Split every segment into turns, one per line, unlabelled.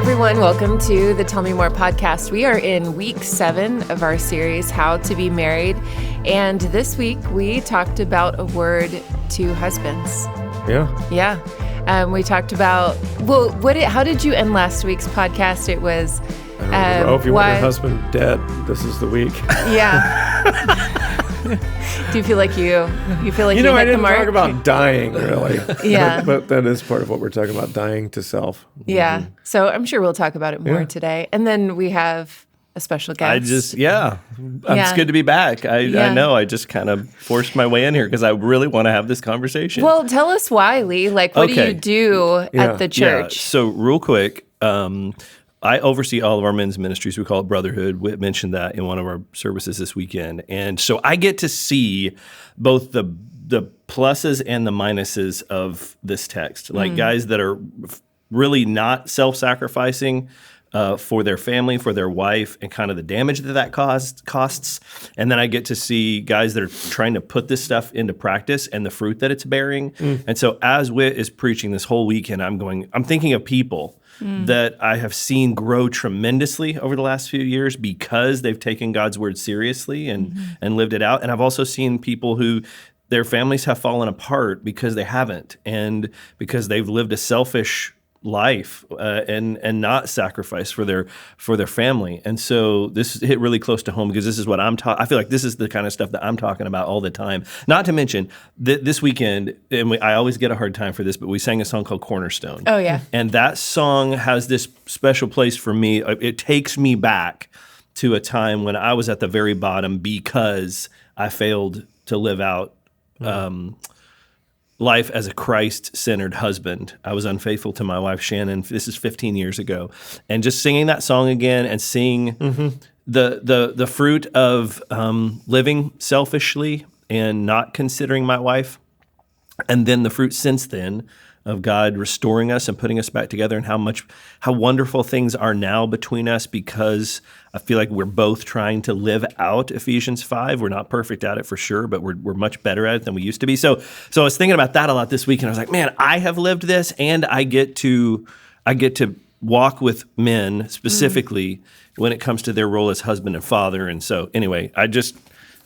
everyone. Welcome to the Tell Me More podcast. We are in week 7 of our series, How to Be Married. And this week we talked about a word to husbands. Yeah. We talked about, how did you end last week's podcast? It was,
if you want your husband dead, this is the week.
Yeah. Do you feel like you feel like you hit the mark?
I didn't talk about dying, really.
Yeah.
But that is part of what we're talking about, dying to self.
Yeah.
Mm-hmm.
So I'm sure we'll talk about it more today. And then we have a special guest.
It's good to be back. I know I just kind of forced my way in here because I really want to have this conversation.
Well, tell us why, Lee. What do you do at the church?
Yeah. So real quick, I oversee all of our men's ministries. We call it Brotherhood. Whit mentioned that in one of our services this weekend. And so I get to see both the pluses and the minuses of this text, like guys that are really not self-sacrificing for their family, for their wife, and kind of the damage that costs. And then I get to see guys that are trying to put this stuff into practice and the fruit that it's bearing. And so as Whit is preaching this whole weekend, I'm thinking of people that I have seen grow tremendously over the last few years because they've taken God's word seriously and lived it out. And I've also seen people who their families have fallen apart because they haven't, and because they've lived a selfish life and not sacrifice for their family. And so this hit really close to home because this is what I feel like this is the kind of stuff that I'm talking about all the time. Not to mention this weekend, and I always get a hard time for this, but we sang a song called Cornerstone.
Oh yeah.
And that song has this special place for me. It takes me back to a time when I was at the very bottom because I failed to live out life as a Christ-centered husband. I was unfaithful to my wife, Shannon. This is 15 years ago. And just singing that song again and seeing the fruit of living selfishly and not considering my wife, and then the fruit since then of God restoring us and putting us back together, and how wonderful things are now between us because I feel like we're both trying to live out Ephesians 5. We're not perfect at it for sure, but we're much better at it than we used to be. So I was thinking about that a lot this week, and I was like, man, I have lived this, and I get to walk with men specifically when it comes to their role as husband and father. And so anyway,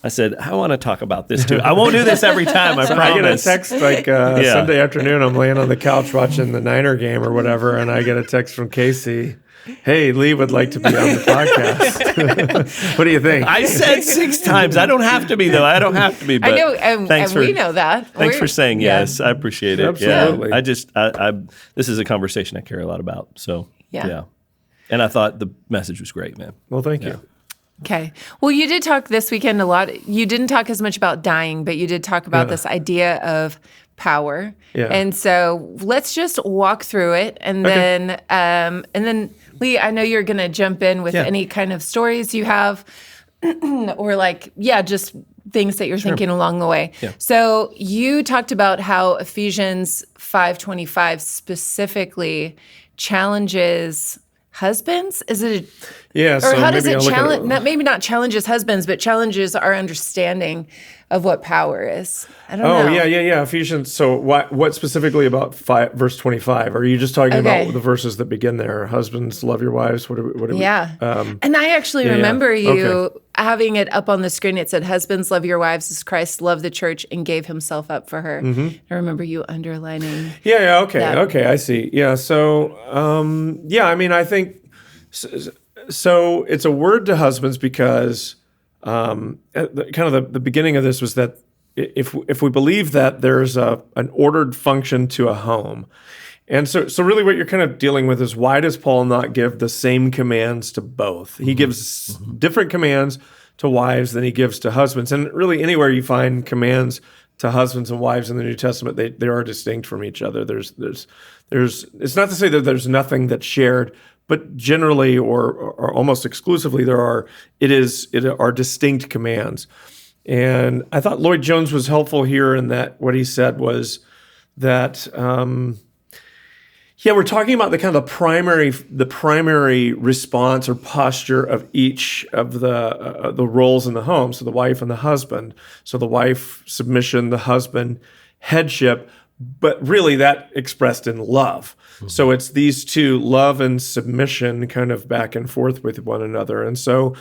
I said, I want to talk about this too. I won't do this every time, I promise.
I get a text Sunday afternoon, I'm laying on the couch watching the Niner game or whatever, and I get a text from Casey. Hey, Lee would like to be on the podcast. What do you think?
I said 6 times. I don't have to be, though. I don't have to be. But
I know, and we know that.
Thanks for saying yes. I appreciate it.
Absolutely.
Yeah. This is a conversation I care a lot about. So, yeah. And I thought the message was great, man.
Well, thank you.
Okay. Well, you did talk this weekend a lot. You didn't talk as much about dying, but you did talk about this idea of power. Yeah. And so let's just walk through it, and then Lee, I know you're going to jump in with any kind of stories you have, or just things that you're thinking along the way. Yeah. So you talked about how Ephesians 5:25 specifically challenges husbands? Is it?
Yeah.
Or how does it challenge? Maybe not challenges husbands, but challenges our understanding of what power is. I don't know.
Oh, yeah. Ephesians. So what specifically about verse 25? Are you just talking about the verses that begin there? Husbands, love your wives. What are we?
Yeah. And I actually remember you having it up on the screen. It said, husbands, love your wives as Christ loved the church and gave himself up for her. I remember you underlining.
Yeah. Okay. That. Okay. I see. Yeah. So, I think, so it's a word to husbands because the beginning of this was that if we believe that there's an ordered function to a home, and so really what you're kind of dealing with is, why does Paul not give the same commands to both? He gives different commands to wives than he gives to husbands, and really anywhere you find commands to husbands and wives in the New Testament, they are distinct from each other. There's it's not to say that there's nothing that's shared, but generally or almost exclusively there are distinct commands. And I thought Lloyd Jones was helpful here in that what he said was that we're talking about the kind of the primary response or posture of each of the roles in the home. So the wife and the husband. So the wife, submission, the husband, headship. but really that expressed in love. So it's these two, love and submission, kind of back and forth with one another. And so,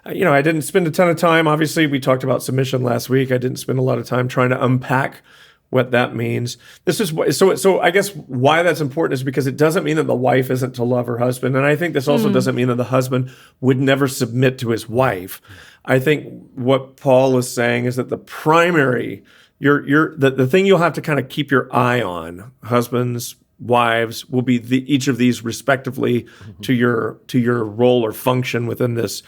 I didn't spend a ton of time. Obviously, we talked about submission last week. I didn't spend a lot of time trying to unpack what that means. This is so I guess why that's important is because it doesn't mean that the wife isn't to love her husband. And I think this also doesn't mean that the husband would never submit to his wife. I think what Paul is saying is that the primary, the thing you'll have to kind of keep your eye on, husbands, wives, will be each of these respectively to your role or function within this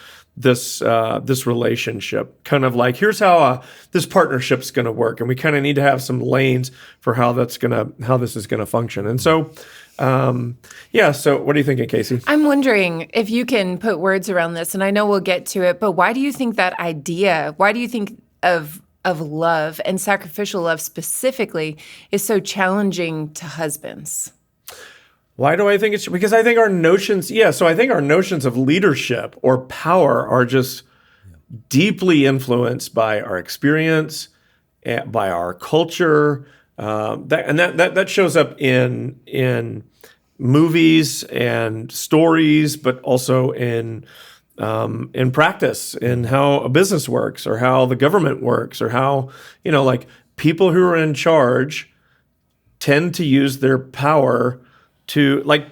relationship. Kind of like, here's how this partnership's going to work, and we kind of need to have some lanes for how this is going to function. And so, So, what are you thinking, Casey?
I'm wondering if you can put words around this, and I know we'll get to it. But why do you think that idea? Why do you think of love and sacrificial love specifically is so challenging to husbands?
Why do I think it's because I think our notions, so I think our notions of leadership or power are just deeply influenced by our experience, by our culture. That shows up in movies and stories, but also in practice, in how a business works or how the government works or how, like people who are in charge tend to use their power to like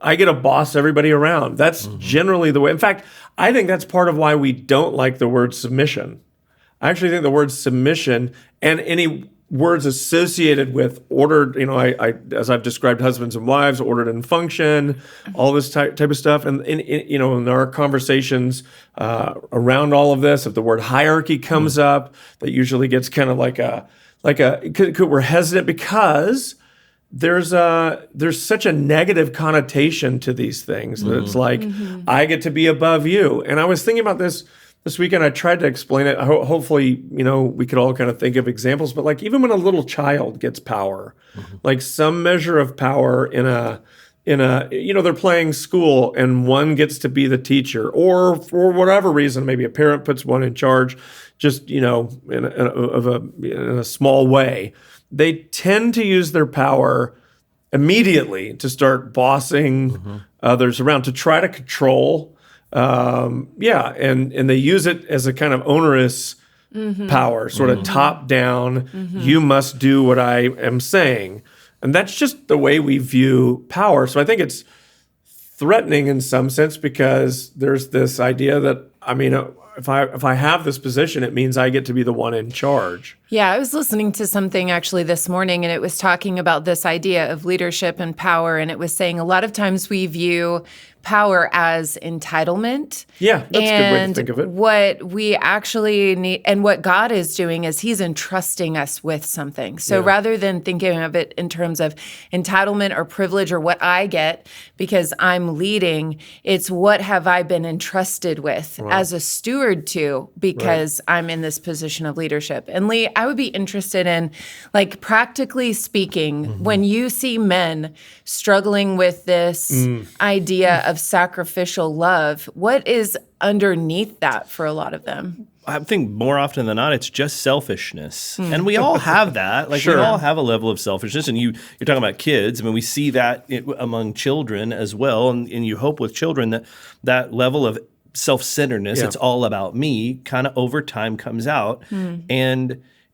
I get to boss everybody around. That's generally the way. In fact, I think that's part of why we don't like the word submission. I actually think the word submission and any words associated with ordered, I as I've described husbands and wives, ordered and function, all this type of stuff. And in our conversations around all of this, if the word hierarchy comes up, that usually gets kind of we're hesitant because there's such a negative connotation to these things that it's like, I get to be above you. And I was thinking about this weekend. I tried to explain it. Hopefully, we could all kind of think of examples, but like even when a little child gets power, like some measure of power in a they're playing school and one gets to be the teacher, or for whatever reason, maybe a parent puts one in charge, just, in a small way. They tend to use their power immediately to start bossing others around, to try to control. And they use it as a kind of onerous power, sort of top down. You must do what I am saying. And that's just the way we view power. So I think it's threatening in some sense because there's this idea that, if I have this position, it means I get to be the one in charge.
Yeah, I was listening to something actually this morning, and it was talking about this idea of leadership and power, and it was saying a lot of times we view power as entitlement.
Yeah, that's a good way to think of it.
What we actually need, and what God is doing, is He's entrusting us with something. So rather than thinking of it in terms of entitlement or privilege or what I get because I'm leading, it's what have I been entrusted with as a steward to because I'm in this position of leadership. And Lee, I would be interested in, like, practically speaking, when you see men struggling with this idea of sacrificial love, what is underneath that for a lot of them?
I think more often than not, it's just selfishness. And we all have that. Like, we all have a level of selfishness. And you're talking about kids. We see that among children as well. And you hope with children that level of self-centeredness, it's all about me, kind of over time comes out.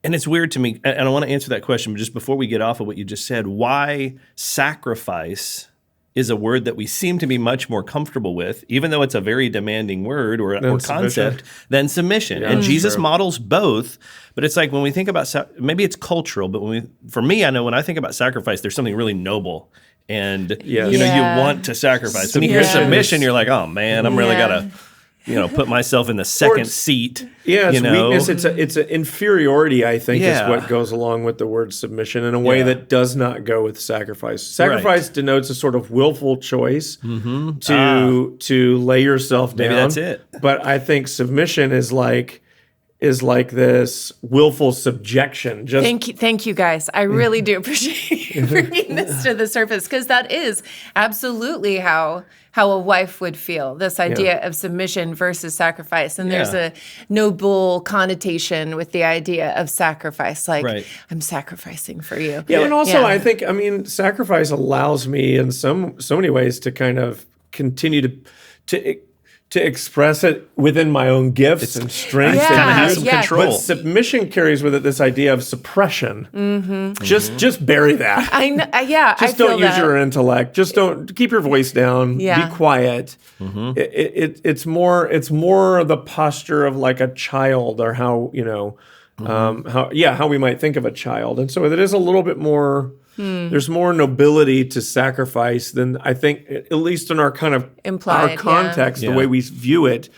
And it's weird to me, and I want to answer that question, but just before we get off of what you just said, why sacrifice is a word that we seem to be much more comfortable with, even though it's a very demanding word or concept, than submission. Yeah, and Jesus models both, but it's like when we think about, maybe it's cultural, but for me, I know when I think about sacrifice, there's something really noble. And, you want to sacrifice. When you hear submission, you're like, oh man, I'm really got to put myself in the second seat.
Yeah, it's weakness. It's an inferiority, I think, is what goes along with the word submission in a way that does not go with sacrifice. Sacrifice denotes a sort of willful choice to lay yourself down.
Maybe that's it.
But I think submission is like, is like this willful subjection. Just
Thank you guys. I really do appreciate you bringing this to the surface, because that is absolutely how a wife would feel, this idea of submission versus sacrifice. And there's a noble connotation with the idea of sacrifice, like I'm sacrificing for you.
Yeah, and also I think, sacrifice allows me in so many ways to kind of continue to express it within my own gifts and strengths.
Kind of have some control.
But submission carries with it this idea of suppression. Mm-hmm. Just bury that.
I know.
Just don't use your intellect. Just don't keep your voice down.
Yeah.
Be quiet. Mm-hmm. It's more the posture of like a child, or how how we might think of a child. And so it is a little bit more. There's more nobility to sacrifice than I think, at least in our kind of
implied,
our context, the way we view it,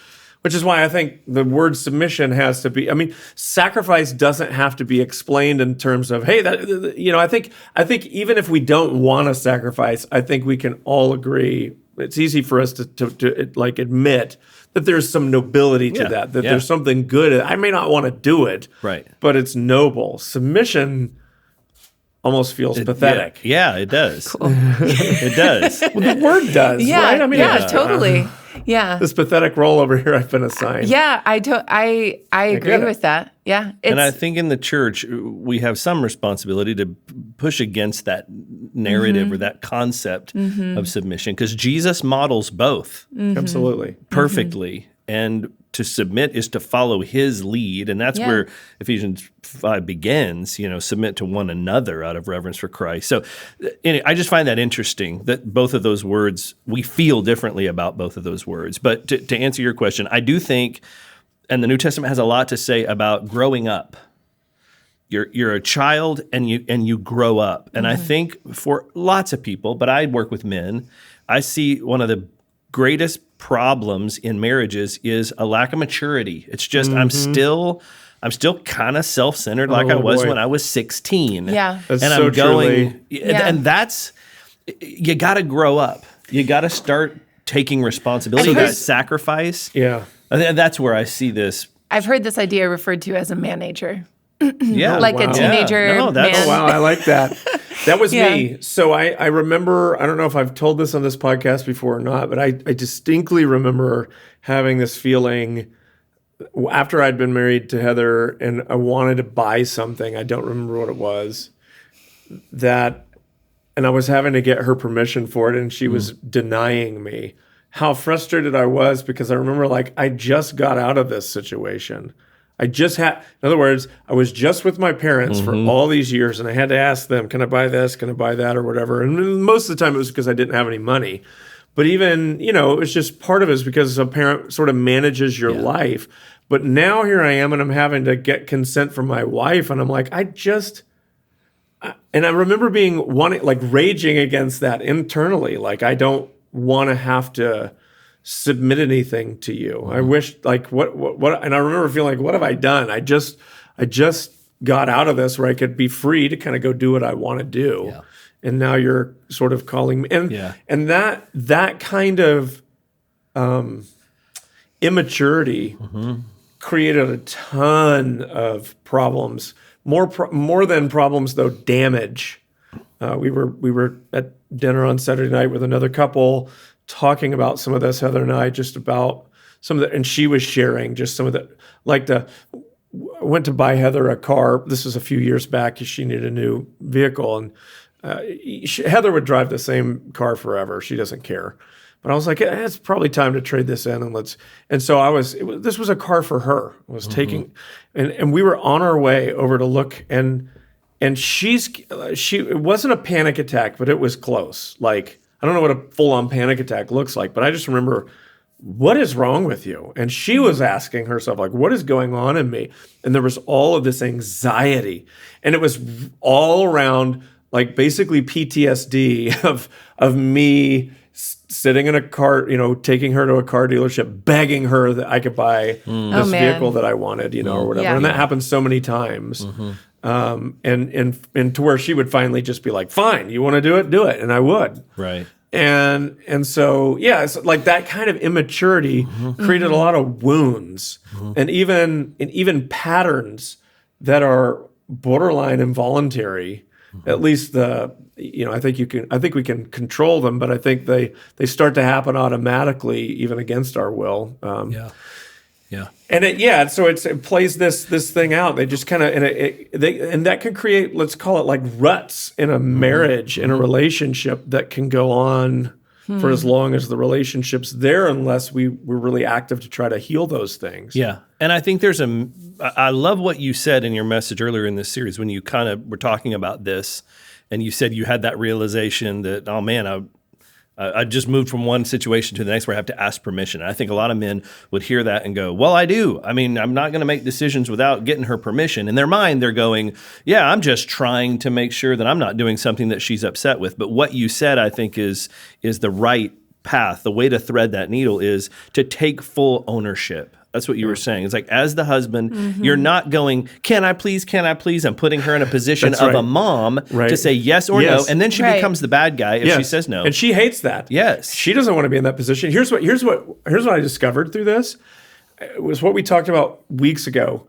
which is why I think the word submission has to be. Sacrifice doesn't have to be explained in terms of, hey, I think even if we don't want to sacrifice, I think we can all agree. It's easy for us to like admit that there's some nobility to that there's something good. I may not want to do it, but it's noble. Submission almost feels pathetic.
Yeah, it does. Cool. It does.
Well, the word does, right?
Totally. Yeah.
This pathetic role over here I've been assigned.
Yeah, I agree with that. Yeah.
And I think in the church, we have some responsibility to push against that narrative or that concept of submission, because Jesus models both.
Mm-hmm. Absolutely.
Perfectly. And to submit is to follow his lead. And that's where Ephesians 5 begins, submit to one another out of reverence for Christ. So anyway, I just find that interesting that both of those words, we feel differently about both of those words. But to answer your question, I do think, and the New Testament has a lot to say about growing up. You're a child and you grow up. And I think for lots of people, but I work with men, I see one of the greatest problems in marriages is a lack of maturity. It's just I'm still kind of self-centered like I was when I was 16.
Yeah.
That's
and
so
I'm going
truly.
And that's, you got to grow up. You got to start taking responsibility. That sacrifice.
Yeah.
And that's where I see this.
I've heard this idea referred to as a manager.
Yeah.
Like a teenager man.
Oh, wow, I like that. That was me. So I remember, I don't know if I've told this on this podcast before or not, but I distinctly remember having this feeling after I'd been married to Heather and I wanted to buy something. I don't remember what it was. And I was having to get her permission for it, and she was denying me. How frustrated I was, because I remember I just got out of this situation. In other words, I was just with my parents for all these years, and I had to ask them, can I buy this? Can I buy that? Or whatever. And most of the time it was because I didn't have any money. But even, it was just part of it is because a parent sort of manages your life. But now here I am, and I'm having to get consent from my wife, and I'm like, and I remember raging against that internally. I don't want to have to submit anything to you. I wish what and I remember feeling what have I done? I just got out of this where I could be free to kind of go do what I want to do. Yeah. And now you're sort of calling me. And that kind of immaturity created a ton of problems. More than problems, though, damage. We were at dinner on Saturday night with another couple talking about some of this, Heather and I, just about some of the, and she was sharing just some of the, I went to buy Heather a car. This was a few years back because she needed a new vehicle, and Heather would drive the same car forever. She doesn't care. But I was like, it's probably time to trade this in, and so this was a car for her. I was taking, and we were on our way over to look, and it wasn't a panic attack, but it was close. I don't know what a full-on panic attack looks like, but I just remember, what is wrong with you? And she was asking herself, what is going on in me? And there was all of this anxiety, and it was all around, basically PTSD of me sitting in a car, taking her to a car dealership, begging her that I could buy this vehicle that I wanted, or whatever. Yeah. And that happened so many times. And to where she would finally just be like, fine, you want to do it? Do it. And I would.
Right.
And so, yeah, it's like that kind of immaturity created a lot of wounds and even patterns that are borderline involuntary. At least I think we can control them, but I think they start to happen automatically, even against our will.
Yeah.
And so it plays this thing out. They just kind of and that can create, let's call it like ruts in a marriage, in a relationship that can go on for as long as the relationship's there, unless we're really active to try to heal those things.
Yeah. And I think I love what you said in your message earlier in this series when you kind of were talking about this, and you said you had that realization that, oh man, I just moved from one situation to the next where I have to ask permission. And I think a lot of men would hear that and go, well, I do. I mean, I'm not going to make decisions without getting her permission. In their mind, they're going, yeah, I'm just trying to make sure that I'm not doing something that she's upset with. But what you said, I think, is the right path. The way to thread that needle is to take full ownership. That's what you were saying. It's like, as the husband, you're not going, can I please, and putting her in a position of a mom to say yes or no, and then she becomes the bad guy if she says no.
And she hates that.
Yes.
She doesn't want to be in that position. Here's what I discovered through this. It was what we talked about weeks ago.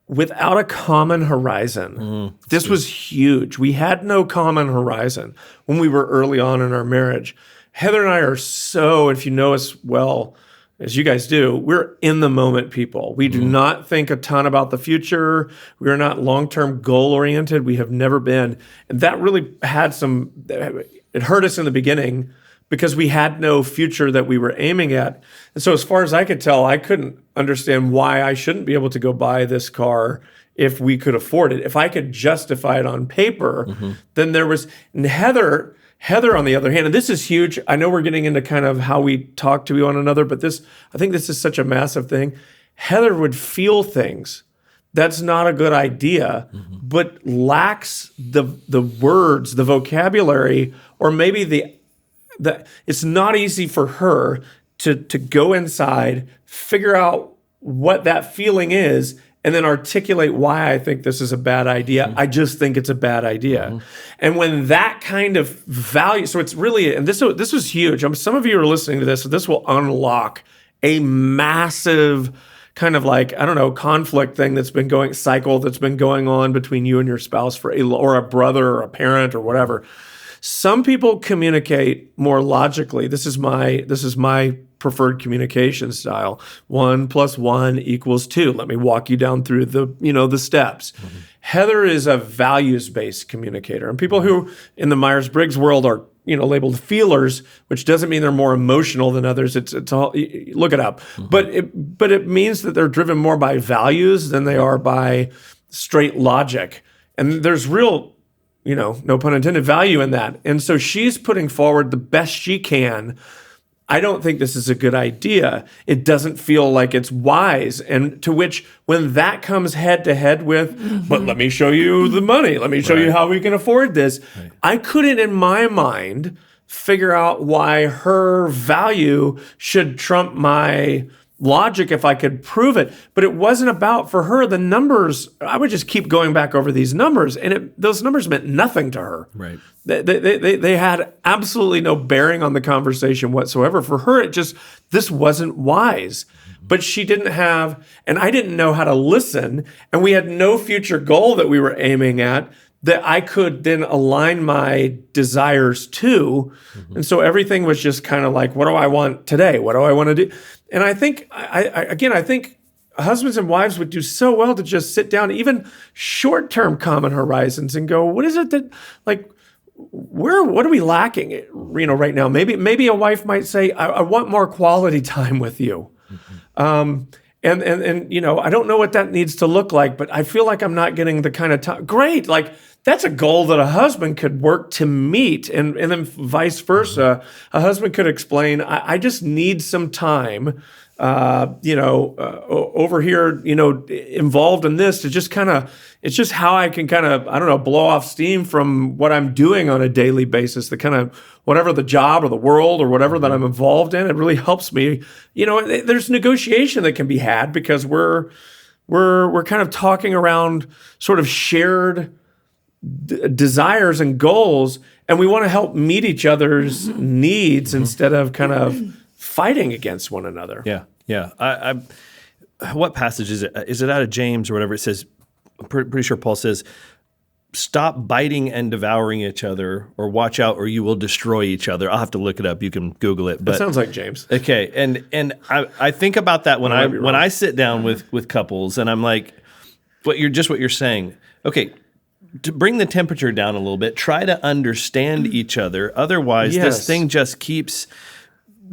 Without a common horizon, this was huge. We had no common horizon when we were early on in our marriage. Heather and I are so, if you know us well, as you guys do, we're in the moment people. We do not think a ton about the future. We are not long-term goal-oriented. We have never been. And that really it hurt us in the beginning because we had no future that we were aiming at. And so as far as I could tell, I couldn't understand why I shouldn't be able to go buy this car if we could afford it. If I could justify it on paper, then there was, and Heather, on the other hand, and this is huge. I know we're getting into kind of how we talk to one another, but I think this is such a massive thing. Heather would feel things. That's not a good idea, but lacks the words, the vocabulary, or maybe it's not easy for her to go inside, figure out what that feeling is, and then articulate why I think this is a bad idea. I just think it's a bad idea. And when that kind of value, so it's really, and this was huge. Some of you are listening to this, so this will unlock a massive kind of like, I don't know, conflict thing cycle that's been going on between you and your spouse or a brother or a parent or whatever. Some people communicate more logically. This is my preferred communication style. 1 + 1 = 2. Let me walk you down through the steps. Heather is a values-based communicator, and people who in the Myers-Briggs world are labeled feelers, which doesn't mean they're more emotional than others. It's all, look it up, but it means that they're driven more by values than they are by straight logic, and there's real, no pun intended, value in that. And so she's putting forward the best she can. I don't think this is a good idea. It doesn't feel like it's wise. And to which, when that comes head to head with, but let me show you the money. Let me show you how we can afford this. I couldn't, in my mind, figure out why her value should trump my logic if I could prove it. But it wasn't about, for her, the numbers. I would just keep going back over these numbers, and those numbers meant nothing to her.
Right.
They had absolutely no bearing on the conversation whatsoever. For her, this wasn't wise. But she didn't have, and I didn't know how to listen, and we had no future goal that we were aiming at that I could then align my desires to. And so everything was just kind of like, what do I want today? What do I want to do? And I think, I think husbands and wives would do so well to just sit down, even short-term common horizons, and go, what is it that, like, what are we lacking, right now? Maybe a wife might say, I want more quality time with you. And I don't know what that needs to look like, but I feel like I'm not getting the kind of time. Great. Like, that's a goal that a husband could work to meet, and then vice versa. A husband could explain, I just need some time, over here, involved in this to just kind of, it's just how I can kind of, I don't know, blow off steam from what I'm doing on a daily basis, the kind of, whatever the job or the world or whatever that I'm involved in, it really helps me. There's negotiation that can be had because we're kind of talking around sort of shared desires and goals, and we want to help meet each other's needs instead of kind of fighting against one another.
Yeah. What passage is it? Is it out of James or whatever? It says, I'm pretty sure Paul says, stop biting and devouring each other, or watch out or you will destroy each other. I'll have to look it up. You can Google it. But
that sounds like James.
Okay. And I think about that when I sit down with couples, and I'm like, what you're saying. Okay, to bring the temperature down a little bit, try to understand each other. Otherwise, this thing just keeps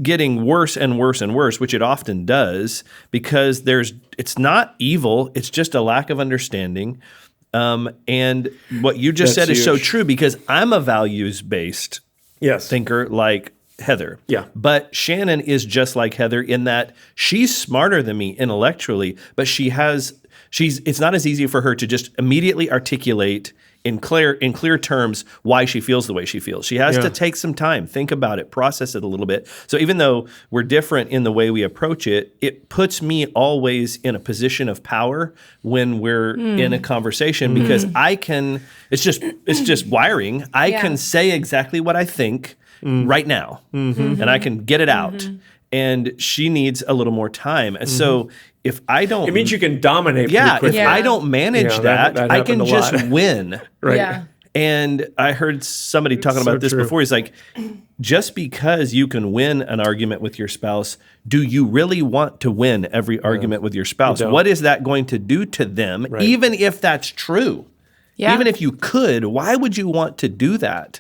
getting worse and worse and worse, which it often does, because it's not evil. It's just a lack of understanding. And what you just said is so true, because I'm a values-based thinker like Heather.
Yeah.
But Shannon is just like Heather in that she's smarter than me intellectually, but it's not as easy for her to just immediately articulate in clear terms why she feels the way she feels. She has to take some time, think about it, process it a little bit. So even though we're different in the way we approach it, it puts me always in a position of power when we're in a conversation, because it's just wiring. I can say exactly what I think right now, and I can get it out. And she needs a little more time. And so if I don't...
It means you can dominate pretty quickly.
If I don't manage that I can just win.
Right.
Yeah.
And I heard somebody talking about this before. He's like, just because you can win an argument with your spouse, do you really want to win every argument with your spouse? What is that going to do to them, even if that's true? Yeah. Even if you could, why would you want to do that?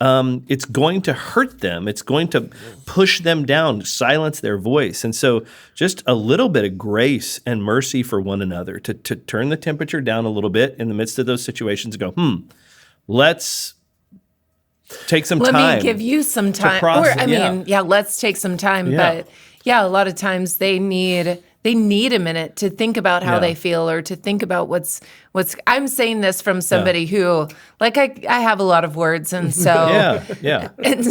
It's going to hurt them. It's going to push them down, silence their voice. And so just a little bit of grace and mercy for one another to turn the temperature down a little bit in the midst of those situations and go, let's take some time.
Let me give you some time. Let's take some time. Yeah. But a lot of times they need a minute to think about how they feel, or to think about what's. I'm saying this from somebody who, like, I have a lot of words, and so
and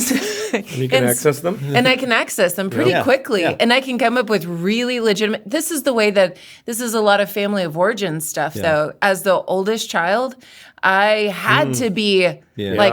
you can access them,
and I can access them pretty quickly, and I can come up with really legitimate. This is the way that this is a lot of family of origin stuff, though. As the oldest child, I had to be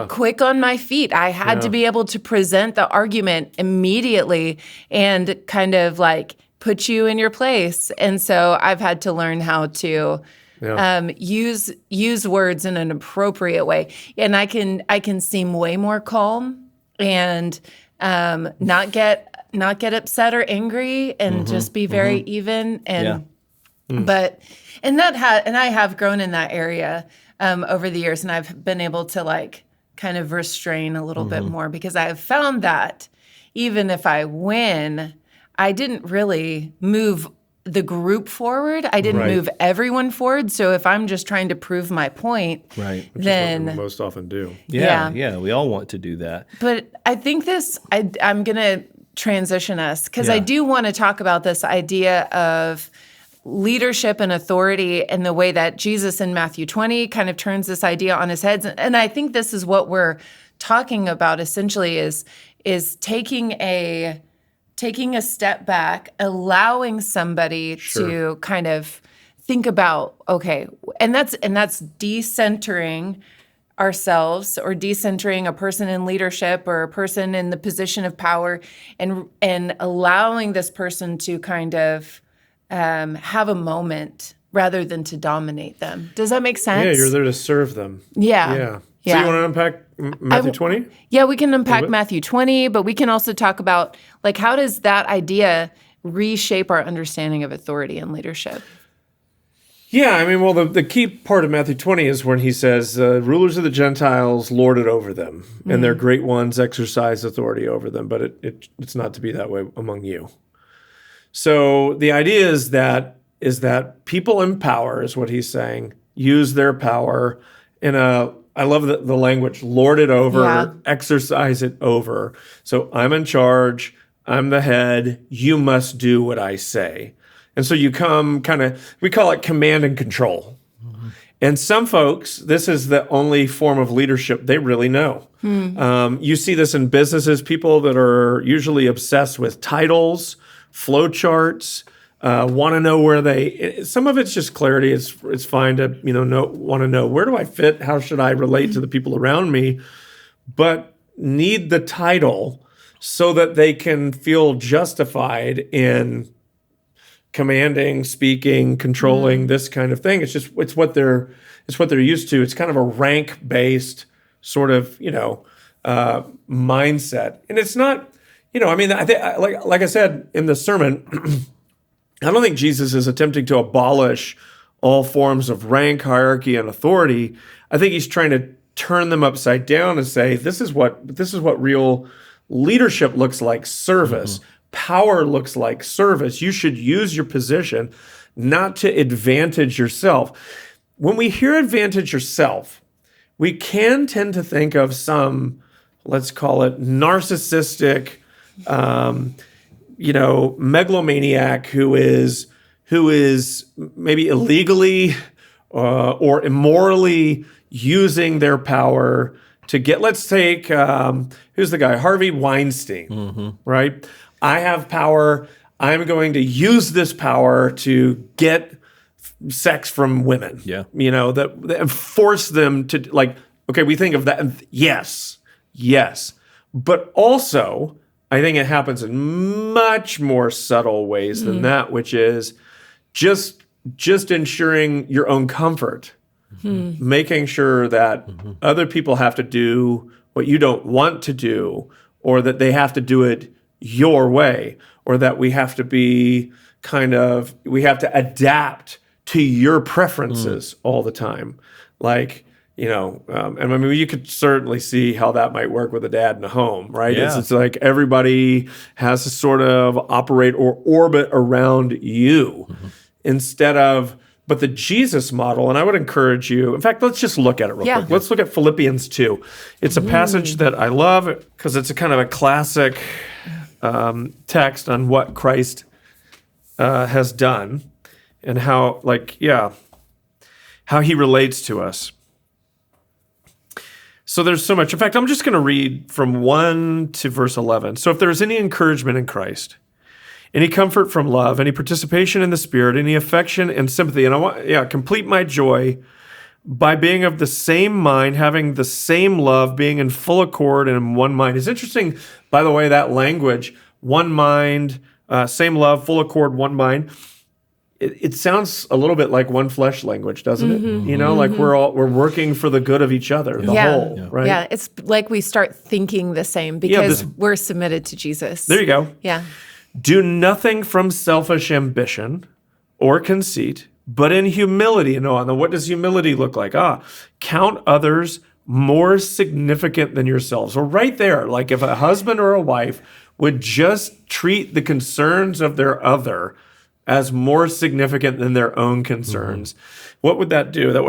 quick on my feet. I had to be able to present the argument immediately and kind of like put you in your place. And so I've had to learn how to use words in an appropriate way. And I can seem way more calm and not get upset or angry, and just be very even. And I have grown in that area over the years, and I've been able to like kind of restrain a little bit more, because I have found that even if I win, I didn't really move the group forward. I didn't move everyone forward. So if I'm just trying to prove my point,
which
then
is what we most often do.
Yeah, we all want to do that.
But I think I'm going to transition us, because I do want to talk about this idea of leadership and authority, and the way that Jesus in Matthew 20 kind of turns this idea on his head. And I think this is what we're talking about essentially, is taking a step back, allowing somebody to kind of think about, okay, and that's decentering ourselves, or decentering a person in leadership or a person in the position of power, and allowing this person to kind of have a moment rather than to dominate them. Does that make sense?
Yeah, you're there to serve them.
Yeah.
So you want to unpack Matthew 20?
Yeah, we can unpack Matthew 20, but we can also talk about, like, how does that idea reshape our understanding of authority and leadership?
Yeah, I mean, well, the key part of Matthew 20 is when he says, rulers of the Gentiles lord it over them, and their great ones exercise authority over them, but it's not to be that way among you. So the idea is that people in power, is what he's saying, use their power in I love the language, lord it over, exercise it over. So I'm in charge, I'm the head, you must do what I say. And so you come we call it command and control. And some folks, this is the only form of leadership they really know. You see this in businesses, people that are usually obsessed with titles, flowcharts, want to know where some of it's just clarity. It's fine to, want to know, where do I fit? How should I relate to the people around me? But need the title so that they can feel justified in commanding, speaking, controlling, this kind of thing. It's what they're used to. It's kind of a rank-based sort of, mindset. And it's not, I think, like I said in the sermon, I don't think Jesus is attempting to abolish all forms of rank, hierarchy, and authority. I think he's trying to turn them upside down and say, this is what real leadership looks like: service. Power looks like service. You should use your position not to advantage yourself. When we hear advantage yourself, we can tend to think of some, let's call it narcissistic, megalomaniac who is maybe illegally or immorally using their power to get, let's take, who's the guy? Harvey Weinstein, right? I have power. I'm going to use this power to get sex from women.
Yeah.
That force them to, like, okay, we think of that. Yes. But also, I think it happens in much more subtle ways than that, which is just ensuring your own comfort, making sure that other people have to do what you don't want to do, or that they have to do it your way, or that we have to adapt to your preferences all the time. Like, and I mean, you could certainly see how that might work with a dad in a home, right?
Yeah.
It's like everybody has to sort of operate or orbit around you instead of, but the Jesus model, and I would encourage you, in fact, let's just look at it real quick. Let's look at Philippians 2. It's a passage that I love because it's a kind of a classic text on what Christ has done and how he relates to us. So there's so much. In fact, I'm just going to read from 1 to verse 11. So if there's any encouragement in Christ, any comfort from love, any participation in the Spirit, any affection and sympathy, and I want, complete my joy by being of the same mind, having the same love, being in full accord and in one mind. It's interesting, by the way, that language, one mind, same love, full accord, one mind. It sounds a little bit like one flesh language, doesn't it? Like we're working for the good of each other, the whole, right?
Yeah, it's like we start thinking the same because we're submitted to Jesus.
There you go.
Yeah.
Do nothing from selfish ambition or conceit, but in humility. And what does humility look like? Count others more significant than yourselves. Well, right there, like if a husband or a wife would just treat the concerns of their other as more significant than their own concerns, what would that do? That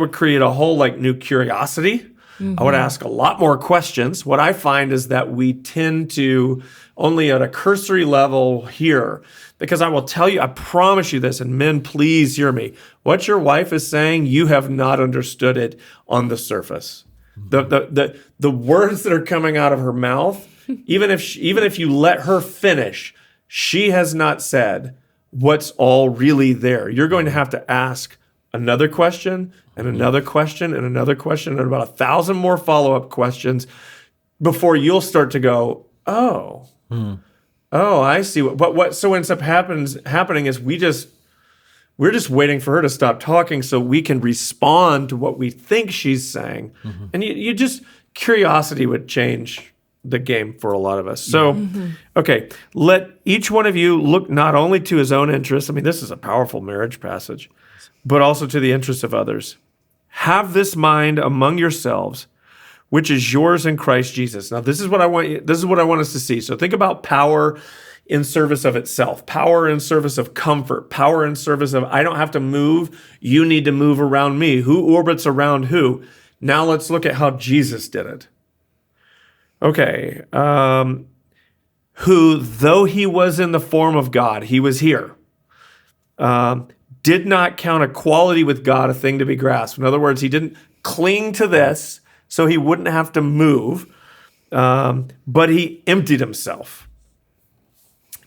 would create a whole new curiosity. I would ask a lot more questions. What I find is that we tend to only at a cursory level hear, because I will tell you, I promise you this, and men, please hear me. What your wife is saying, you have not understood it on the surface. The words that are coming out of her mouth, even if you let her finish, she has not said what's all really there. You're going to have to ask another question and another question and another question and about 1,000 more follow-up questions before you'll start to go, oh, I see. What so ends up happening is we're just waiting for her to stop talking so we can respond to what we think she's saying. And you just, curiosity would change the game for a lot of us. So, okay, let each one of you look not only to his own interests. I mean, this is a powerful marriage passage, but also to the interests of others. Have this mind among yourselves, which is yours in Christ Jesus. Now, this is what I want us to see. So think about power in service of itself, power in service of comfort, power in service of, I don't have to move, you need to move around me. Who orbits around who? Now let's look at how Jesus did it. Okay, who, though he was in the form of God, he was here, did not count equality with God a thing to be grasped. In other words, he didn't cling to this so he wouldn't have to move, but he emptied himself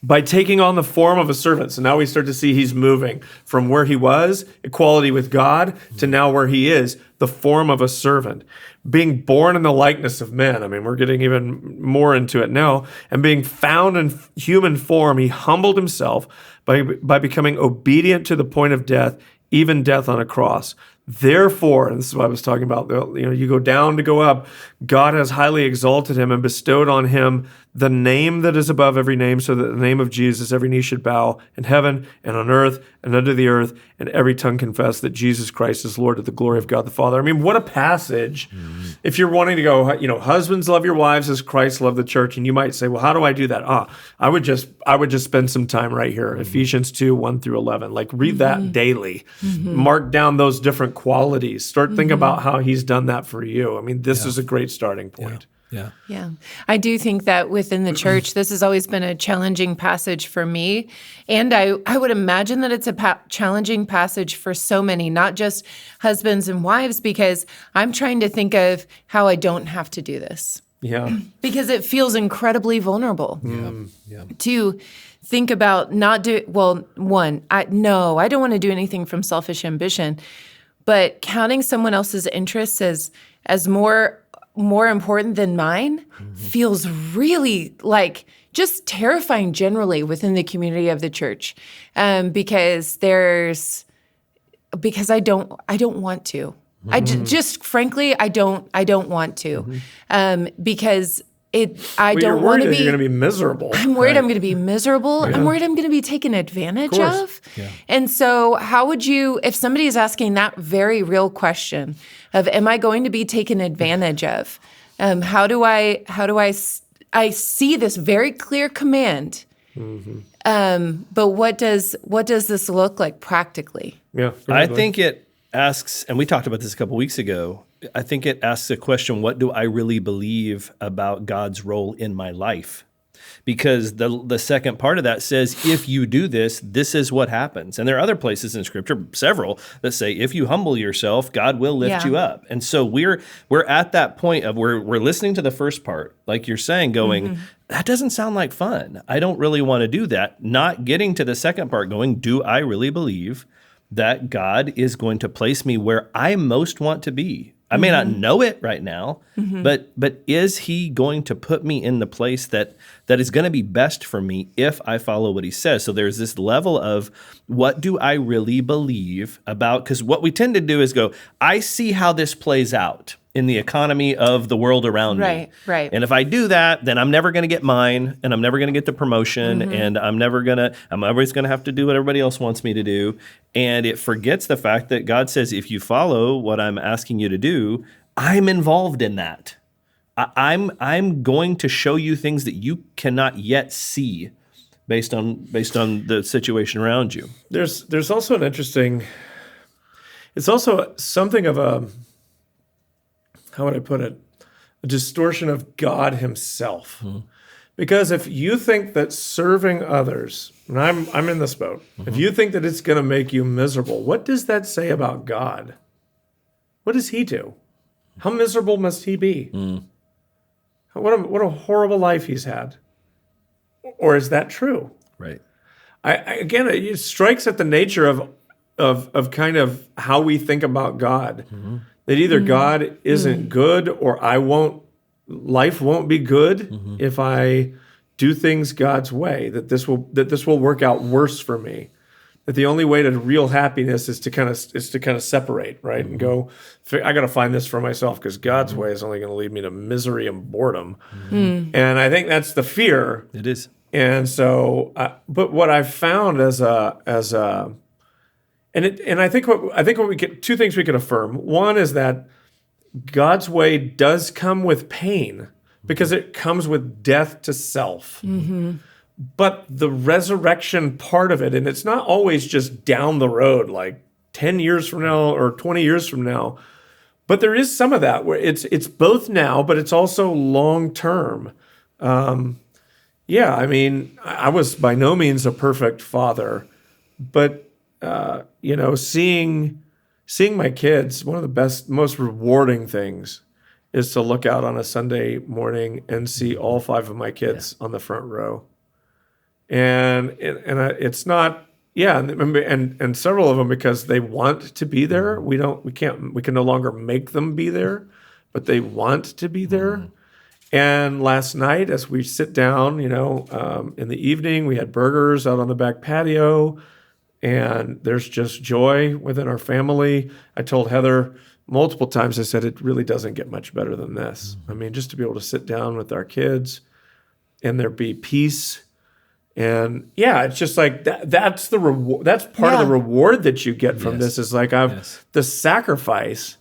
by taking on the form of a servant. So now we start to see he's moving from where he was, equality with God, to now where he is, the form of a servant. Being born in the likeness of men. I mean, we're getting even more into it now. And being found in human form, he humbled himself by becoming obedient to the point of death, even death on a cross. Therefore, and this is what I was talking about, you go down to go up, God has highly exalted him and bestowed on him the name that is above every name, so that the name of Jesus, every knee should bow in heaven and on earth and under the earth, and every tongue confess that Jesus Christ is Lord, to the glory of God the Father. I mean, what a passage. Mm-hmm. If you're wanting to go, husbands love your wives as Christ loved the church, and you might say, well, how do I do that? I would just spend some time right here. Mm-hmm. Ephesians 2, 1 through 11. Like, read that daily. Mm-hmm. Mark down those different qualities. Start thinking about how he's done that for you. I mean, this is a great starting point.
Yeah. I do think that within the church, this has always been a challenging passage for me. And I would imagine that it's a challenging passage for so many, not just husbands and wives, because I'm trying to think of how I don't have to do this.
Yeah.
Because it feels incredibly vulnerable to think about I don't want to do anything from selfish ambition, but counting someone else's interests as more important than mine feels really like just terrifying generally within the community of the church, because I don't want to. Just frankly, I don't want to, because don't want to be.
You're going to be miserable.
I'm worried I'm going to be miserable. Yeah. I'm worried I'm going to be taken advantage of. Yeah. And so, how would you, if somebody is asking that very real question of, am I going to be taken advantage of? How do I see this very clear command? Mm-hmm. But what does this look like practically?
Yeah,
I think it asks, and we talked about this a couple weeks ago. I think it asks a question: what do I really believe about God's role in my life? Because the second part of that says, if you do this, this is what happens. And there are other places in Scripture, several, that say, if you humble yourself, God will lift you up. And so we're at that point of we're listening to the first part, like you're saying, going, that doesn't sound like fun. I don't really want to do that. Not getting to the second part, going, do I really believe that God is going to place me where I most want to be? I may not know it right now, but is he going to put me in the place that is going to be best for me if I follow what he says? So there's this level of, what do I really believe about? Because what we tend to do is go, I see how this plays out in the economy of the world around me.
Right.
And if I do that, then I'm never going to get mine, and I'm never going to get the promotion, and I'm always going to have to do what everybody else wants me to do. And it forgets the fact that God says, if you follow what I'm asking you to do, I'm involved in that. I'm going to show you things that you cannot yet see based on the situation around you.
There's also an interesting, it's also something of a, how would I put it? A distortion of God himself. Because if you think that serving others, and I'm in this boat, if you think that it's going to make you miserable, what does that say about God? What does he do? How miserable must he be? What a horrible life he's had. Or is that true?
Right.
Again, it strikes at the nature of kind of how we think about God. That either God isn't good, or life won't be good if I do things God's way. That this will work out worse for me. That the only way to real happiness is to kind of separate, right, and go, I got to find this for myself, because God's way is only going to lead me to misery and boredom. And I think that's the fear.
It is.
And so, but what I've found and I think what we get, two things we can affirm. One is that God's way does come with pain, because it comes with death to self. But the resurrection part of it, and it's not always just down the road, like 10 years from now or 20 years from now, but there is some of that where it's both now, but it's also long term. I mean, I was by no means a perfect father, but seeing my kids, one of the best, most rewarding things is to look out on a Sunday morning and see all 5 of my kids on the front row. And it's not, and several of them, because they want to be there. We can no longer make them be there, but they want to be there. And last night, as we sit down, in the evening, we had burgers out on the back patio, and there's just joy within our family. I told Heather multiple times, I said, it really doesn't get much better than this. I mean, just to be able to sit down with our kids and there be peace. And it's just like that's the reward. That's part of the reward that you get from this is like the sacrifice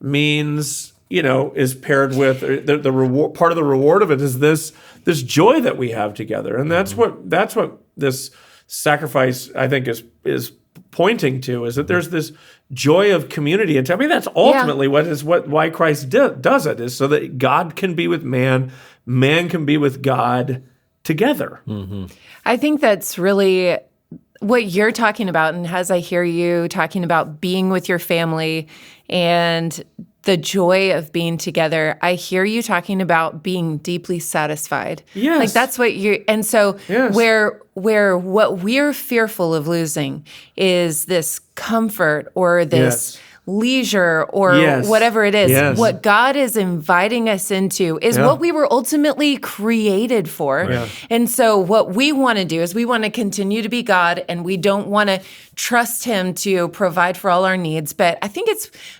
means, is paired with the reward. Part of the reward of it is this joy that we have together. And that's what this sacrifice, I think, is pointing to, is that there's this joy of community. And I mean, that's ultimately why Christ does it, is so that God can be with man can be with God together.
I think that's really what you're talking about. And as I hear you talking about being with your family and the joy of being together, I hear you talking about being deeply satisfied.
Yes.
Like that's what and so where what we're fearful of losing is this comfort or this leisure or whatever it is.
Yes.
What God is inviting us into is what we were ultimately created for.
Yeah.
And so what we want to do is we want to continue to be God, and we don't want to trust him to provide for all our needs. But I think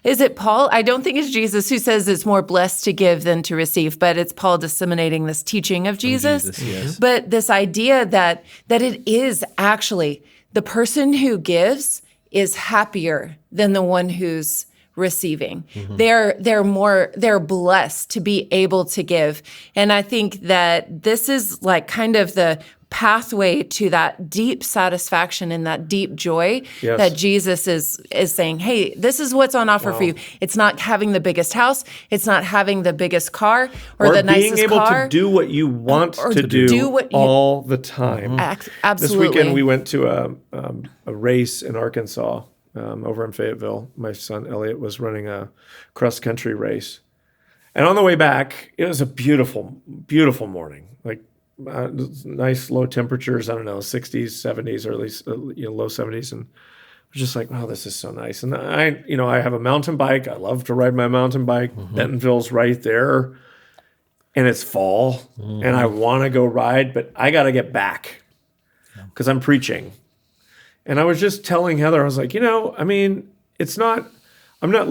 is it Paul? I don't think it's Jesus who says it's more blessed to give than to receive, but it's Paul disseminating this teaching of Jesus.
Yes.
But this idea that it is actually the person who gives is happier than the one who's receiving. They're blessed to be able to give. And I think that this is like kind of the pathway to that deep satisfaction and that deep joy that Jesus is saying, hey, this is what's on offer for you. It's not having the biggest house. It's not having the biggest car or the nicest car.
Being able to do what you want to do all the time.
Absolutely.
This weekend we went to a race in Arkansas over in Fayetteville. My son Elliot was running a cross-country race. And on the way back, it was a beautiful, beautiful morning. Like, nice low temperatures, 60s, 70s, or at least low 70s, and I was just like, wow, this is so nice. And I have a mountain bike. I love to ride my mountain bike. Bentonville's right there, and it's fall, and I want to go ride, but I got to get back because I'm preaching. And I was just telling Heather, I was like, it's not. I'm not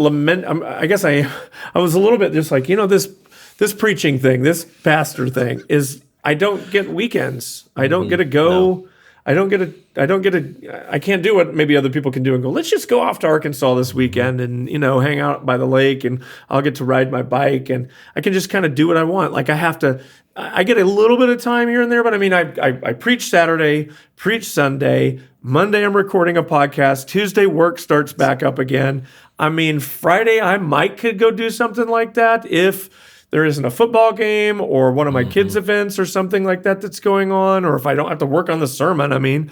I guess I was a little bit just like, this preaching thing, this pastor thing is. I don't get weekends. I don't get to go. No. I can't do what maybe other people can do and go, let's just go off to Arkansas this weekend and, hang out by the lake, and I'll get to ride my bike, and I can just kind of do what I want. Like I get a little bit of time here and there, but I mean, I preach Saturday, preach Sunday, Monday I'm recording a podcast, Tuesday work starts back up again. I mean, Friday I could go do something like that if there isn't a football game or one of my kids' events or something like that that's going on, or if I don't have to work on the sermon. I mean,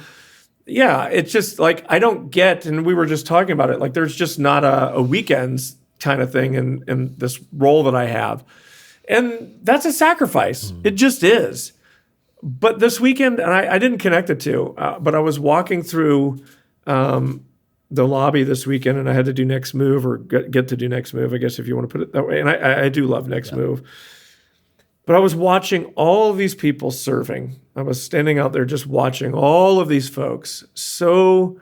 it's just like I don't get, and we were just talking about it, like there's just not a weekends kind of thing in this role that I have. And that's a sacrifice. It just is. But this weekend, and I didn't connect the two, but I was walking through the lobby this weekend, and I had to do Next Move, or get to do Next Move, I guess, if you want to put it that way. And I do love Next Move. But I was watching all of these people serving. I was standing out there just watching all of these folks so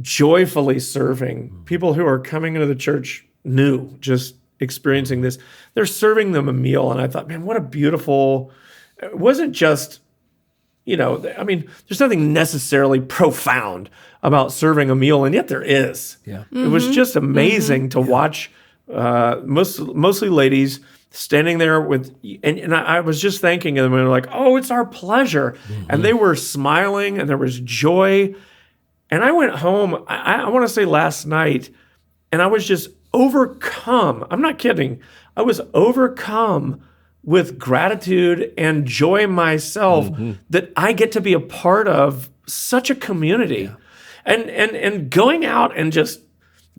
joyfully serving. People who are coming into the church new, just experiencing this. They're serving them a meal, and I thought, man, what a beautiful... It wasn't just... there's nothing necessarily profound about serving a meal, and yet there is. Yeah. It was just amazing to watch mostly ladies standing there with, and I was just thanking them, and they're like, oh, it's our pleasure. And they were smiling, and there was joy. And I went home, I want to say last night, and I was just overcome. I'm not kidding. I was overcome with gratitude and joy myself that I get to be a part of such a community. And going out and just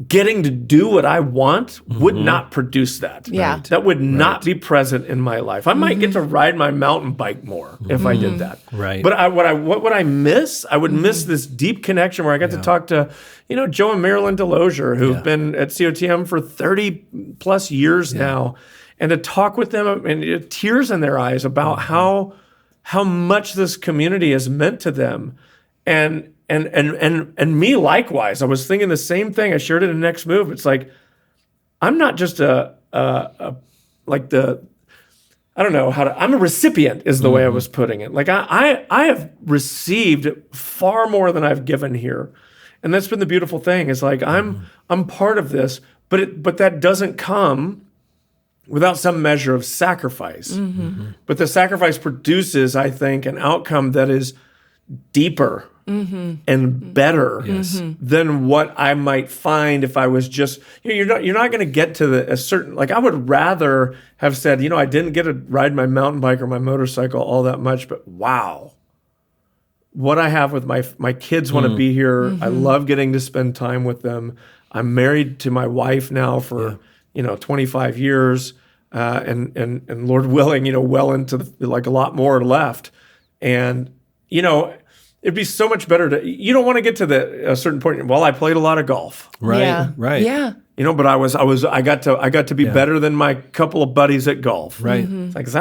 getting to do what I want would not produce that.
Yeah. Right.
That would not be present in my life. I might get to ride my mountain bike more if I did that.
Right.
But what would I miss? I would miss this deep connection where I got to talk to, Joe and Marilyn Delosier, who've been at COTM for 30 plus years now, and to talk with them and tears in their eyes about how much this community has meant to them. And me likewise. I was thinking the same thing. I shared it in Next Move. It's like, I'm not just I'm a recipient is the way I was putting it. Like I have received far more than I've given here. And that's been the beautiful thing is like, I'm part of this, but that doesn't come without some measure of sacrifice. But the sacrifice produces, I think, an outcome that is deeper and better than what I might find if I was just, you're not going to get to a certain, like I would rather have said, I didn't get to ride my mountain bike or my motorcycle all that much, but wow, what I have with my kids want to be here. I love getting to spend time with them. I'm married to my wife now for, 25 years, and Lord willing, well into like a lot more left. And, it'd be so much better you don't want to get to a certain point. Well, I played a lot of golf.
Right.
Yeah.
Right.
Yeah.
But I got to be better than my couple of buddies at golf.
Right.
It's like, is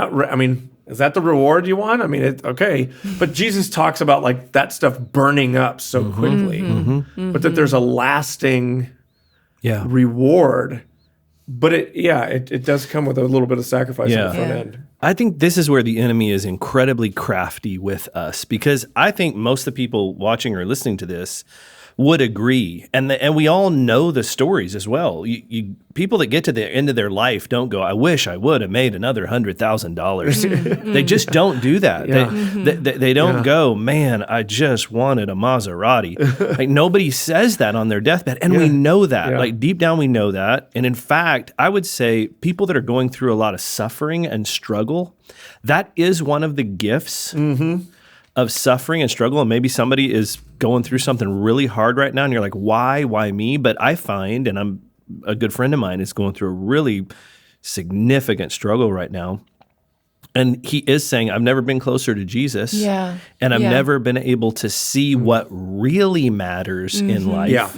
that the reward you want? Okay. But Jesus talks about like that stuff burning up so quickly, but that there's a lasting reward. But it does come with a little bit of sacrifice on the front end.
I think this is where the enemy is incredibly crafty with us, because I think most of the people watching or listening to this would agree. And we all know the stories as well. People that get to the end of their life don't go, I wish I would have made another $100,000. They just don't do that. They don't go, man, I just wanted a Maserati. Like nobody says that on their deathbed. And we know that. Like deep down we know that. And in fact, I would say people that are going through a lot of suffering and struggle, that is one of the gifts of suffering and struggle. And maybe somebody is going through something really hard right now and you're like, why me? But I find, and a good friend of mine is going through a really significant struggle right now. And he is saying, I've never been closer to Jesus.
Yeah.
And I've never been able to see what really matters in life.
Yeah.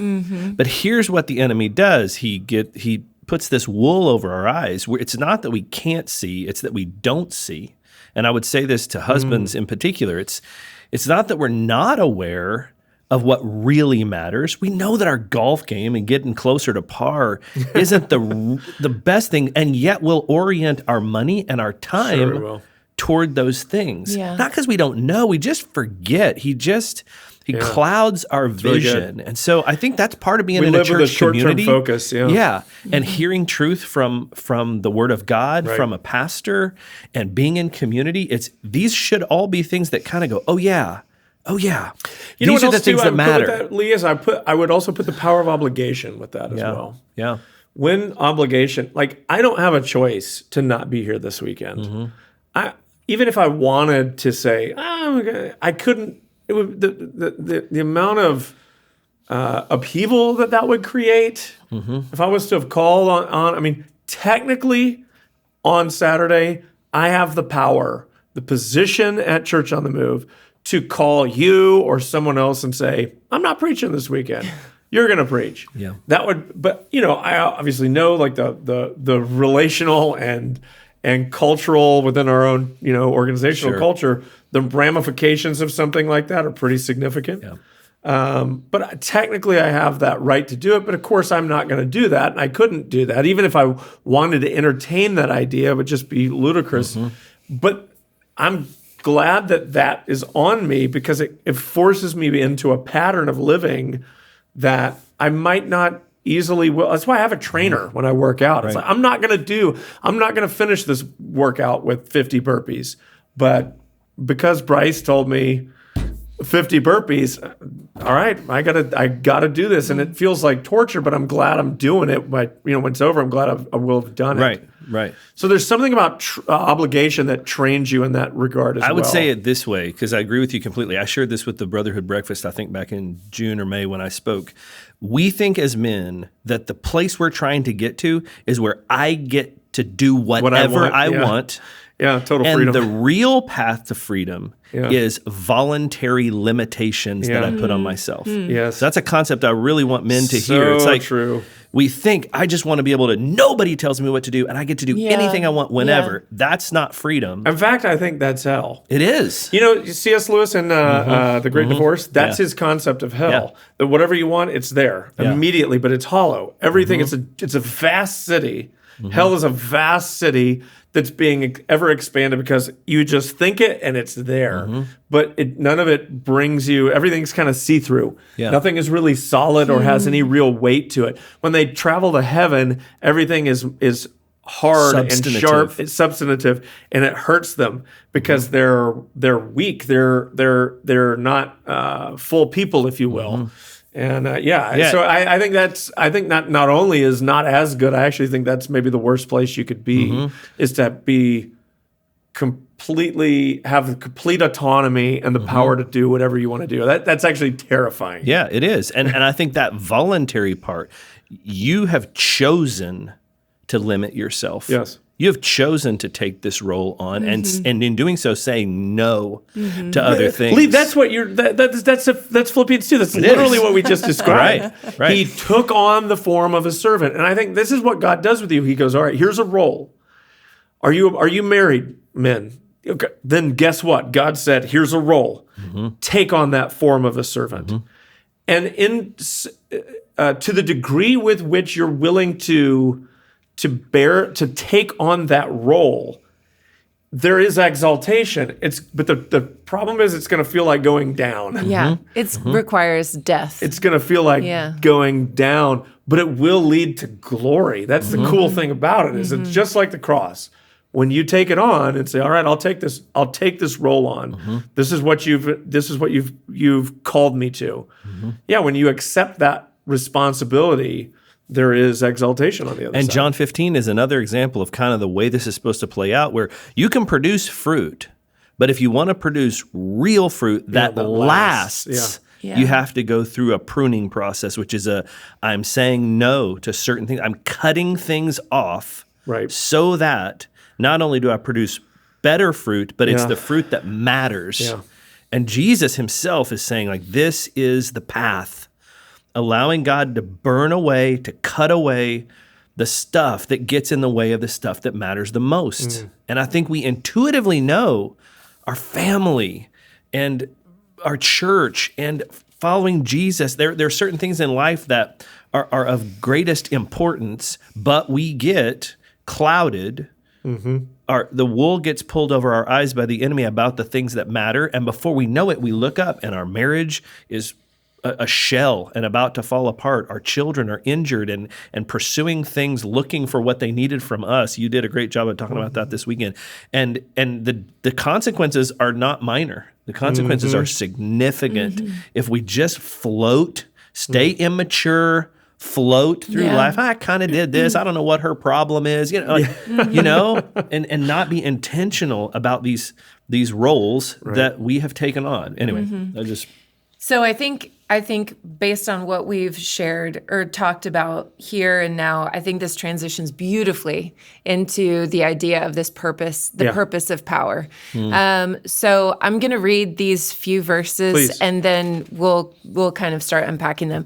But here's what the enemy does. He puts this wool over our eyes. It's not that we can't see, it's that we don't see. And I would say this to husbands in particular. It's not that we're not aware of what really matters. We know that our golf game and getting closer to par isn't the best thing, and yet we'll orient our money and our time toward those things. Yeah. Not because we don't know, we just forget. He clouds our vision. Really, and so I think that's part of being in a church community.
Short-term focus,
and hearing truth from the Word of God, from a pastor, and being in community. These should all be things that kind of go, oh yeah. These are the things that matter.
Lee, is I would also put the power of obligation with that as well. Yeah. When obligation, like I don't have a choice to not be here this weekend. Even if I wanted to say, I couldn't. It would the amount of upheaval that would create. If I was to have called on, technically on Saturday, I have the power, the position at Church on the Move to call you or someone else and say, I'm not preaching this weekend. You're going to preach. Yeah. That would, but I obviously know like the relational and cultural within our own, organizational culture, the ramifications of something like that are pretty significant. Yeah. But technically I have that right to do it, but of course I'm not going to do that. And I couldn't do that. Even if I wanted to entertain that idea, it would just be ludicrous. But I'm glad that is on me because it forces me into a pattern of living that I might not easily will. That's why I have a trainer when I work out. It's like, I'm not going to finish this workout with 50 burpees. But because Bryce told me 50 burpees, all right, I gotta do this. And it feels like torture, but I'm glad I'm doing it. But when it's over, I'm glad I will have done it.
Right.
So there's something about obligation that trains you in that regard as well.
I would say it this way, because I agree with you completely. I shared this with the Brotherhood Breakfast, I think back in June or May when I spoke. We think as men that the place we're trying to get to is where I get to do whatever I want.
Yeah, total
and
freedom.
The real path to freedom is voluntary limitations that I put on myself.
Yes.
So that's a concept I really want men to hear. It's like
true.
We think, I just want to be able to, nobody tells me what to do, and I get to do anything I want whenever. That's not freedom.
In fact, I think that's hell.
It is.
You know, C.S. Lewis in The Great Divorce, that's his concept of hell. That whatever you want, it's there immediately, but it's hollow. Everything, it's a vast city. Hell is a vast city that's being ever expanded because you just think it and it's there. But none of it brings you, everything's kind of see-through. Nothing is really solid or has any real weight to it. When they travel to heaven, everything is hard and sharp, it's substantive, and it hurts them because they're weak. They're not full people, if you will. And so I think that not only is not as good, I actually think that's maybe the worst place you could be, is to be have complete autonomy and the power to do whatever you want to do. That's actually terrifying.
Yeah, it is. And I think that voluntary part, you have chosen to limit yourself.
Yes.
You have chosen to take this role on, and in doing so, saying no to other things.
Lee, that's what that's Philippians 2. That's literally what we just described.
Right.
He took on the form of a servant, and I think this is what God does with you. He goes, "All right, here's a role. Are you married, men? Okay. Then guess what? God said, here's a role. Take on that form of a servant, and to the degree with which you're willing to take on that role, there is exaltation. But the problem is it's going to feel like going down.
Yeah, it requires death.
It's going to feel like going down, but it will lead to glory. That's the cool thing about it, is it's just like the cross. When you take it on and say, all right, I'll take this role on. This is what you've called me to. Yeah, when you accept that responsibility, there is exaltation on the other side.
And John 15 is another example of kind of the way this is supposed to play out, where you can produce fruit, but if you want to produce real fruit that lasts, you have to go through a pruning process, which is I'm saying no to certain things. I'm cutting things off so that not only do I produce better fruit, but it's the fruit that matters. Yeah. And Jesus himself is saying, like, this is the path. Allowing God to burn away, to cut away the stuff that gets in the way of the stuff that matters the most. And I think we intuitively know our family and our church and following Jesus, there are certain things in life that are of greatest importance, but we get clouded. The wool gets pulled over our eyes by the enemy about the things that matter. And before we know it, we look up and our marriage is a shell and about to fall apart. Our children are injured and pursuing things, looking for what they needed from us. You did a great job of talking about that this weekend. And the consequences are not minor. The consequences are significant. If we just float, stay immature, float through life. I kind of did this. I don't know what her problem is. And not be intentional about these roles that we have taken on. Anyway,
So I think based on what we've shared or talked about here and now, I think this transitions beautifully into the idea of this purpose, the purpose of power. So I'm going to read these few verses.
Please.
And then we'll kind of start unpacking them.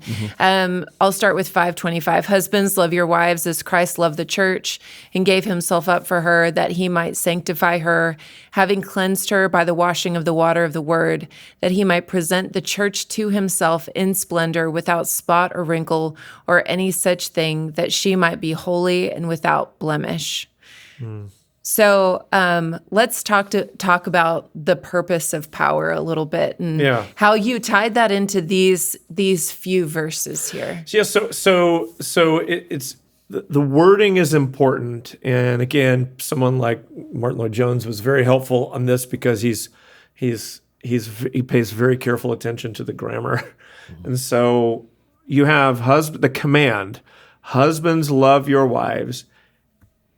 I'll start with 5:25. Husbands, love your wives as Christ loved the church and gave himself up for her, that he might sanctify her, having cleansed her by the washing of the water of the word, that he might present the church to himself in splendor, without spot or wrinkle or any such thing, that she might be holy and without blemish. So let's talk about the purpose of power a little bit, and how you tied that into these few verses here.
Yeah. So it's the wording is important, and again, someone like Martin Lloyd-Jones was very helpful on this because he pays very careful attention to the grammar. And so you have the command, husbands, love your wives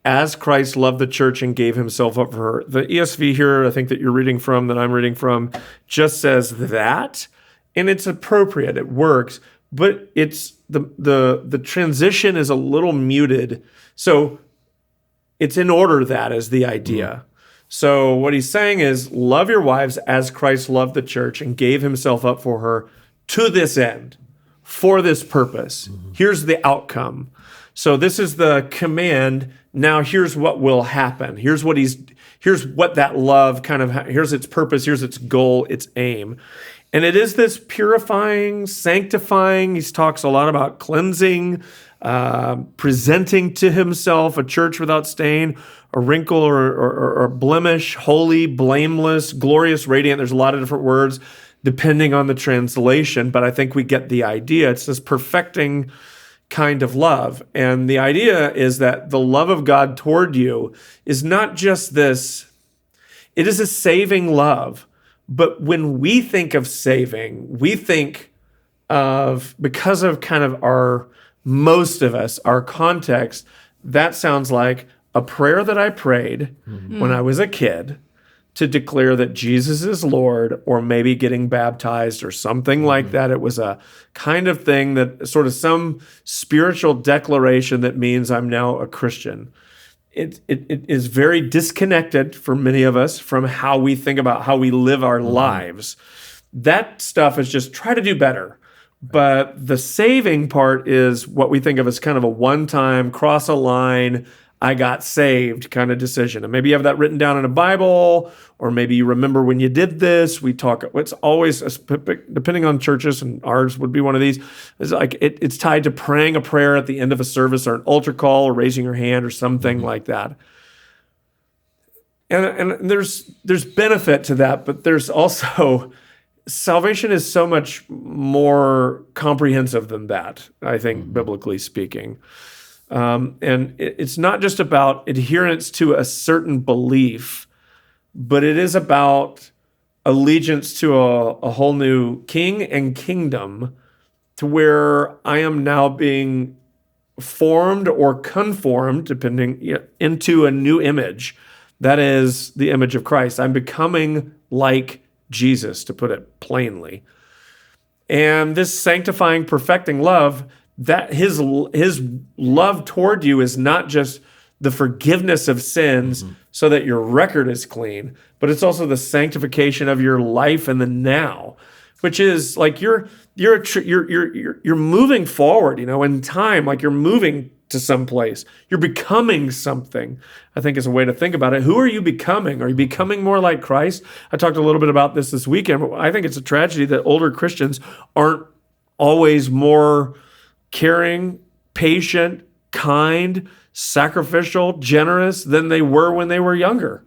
as Christ loved the church and gave himself up for her. The ESV here, I think that you're reading from, that I'm reading from, just says that, and it's appropriate. It works, but it's the transition is a little muted. So it's in order, that is the idea. So what he's saying is, love your wives as Christ loved the church and gave himself up for her to this end, for this purpose. Here's the outcome. So this is the command. Now here's what will happen. Here's what that love kind of, here's its purpose, here's its goal, its aim. And it is this purifying, sanctifying. He talks a lot about cleansing, presenting to himself a church without stain, or wrinkle, or blemish, holy, blameless, glorious, radiant. There's a lot of different words depending on the translation, but I think we get the idea. It's this perfecting kind of love. And the idea is that the love of God toward you is not just this, it is a saving love. But when we think of saving, we think of, because of kind of most of us, our context, that sounds like a prayer that I prayed when I was a kid to declare that Jesus is Lord, or maybe getting baptized or something like that. It was a kind of thing that sort of some spiritual declaration that means I'm now a Christian. It is very disconnected for many of us from how we think about how we live our lives. That stuff is just try to do better. But the saving part is what we think of as kind of a one-time, cross a line, I got saved kind of decision. And maybe you have that written down in a Bible, or maybe you remember when you did this. It's always, depending on churches, and ours would be one of these, it's like it's tied to praying a prayer at the end of a service, or an altar call, or raising your hand, or something like that. And there's benefit to that, but there's also, salvation is so much more comprehensive than that, I think, biblically speaking. And it's not just about adherence to a certain belief, but it is about allegiance to a whole new king and kingdom, to where I am now being formed or conformed, depending, into a new image. That is the image of Christ. I'm becoming like Jesus, to put it plainly. And this sanctifying, perfecting love, that his love toward you is not just the forgiveness of sins so that your record is clean, but it's also the sanctification of your life in the now, which is like you're moving forward, in time, like you're moving to some place. You're becoming something, I think, is a way to think about it. Who are you becoming? Are you becoming more like Christ? I talked a little bit about this weekend, but I think it's a tragedy that older Christians aren't always more caring, patient, kind, sacrificial, generous than they were when they were younger.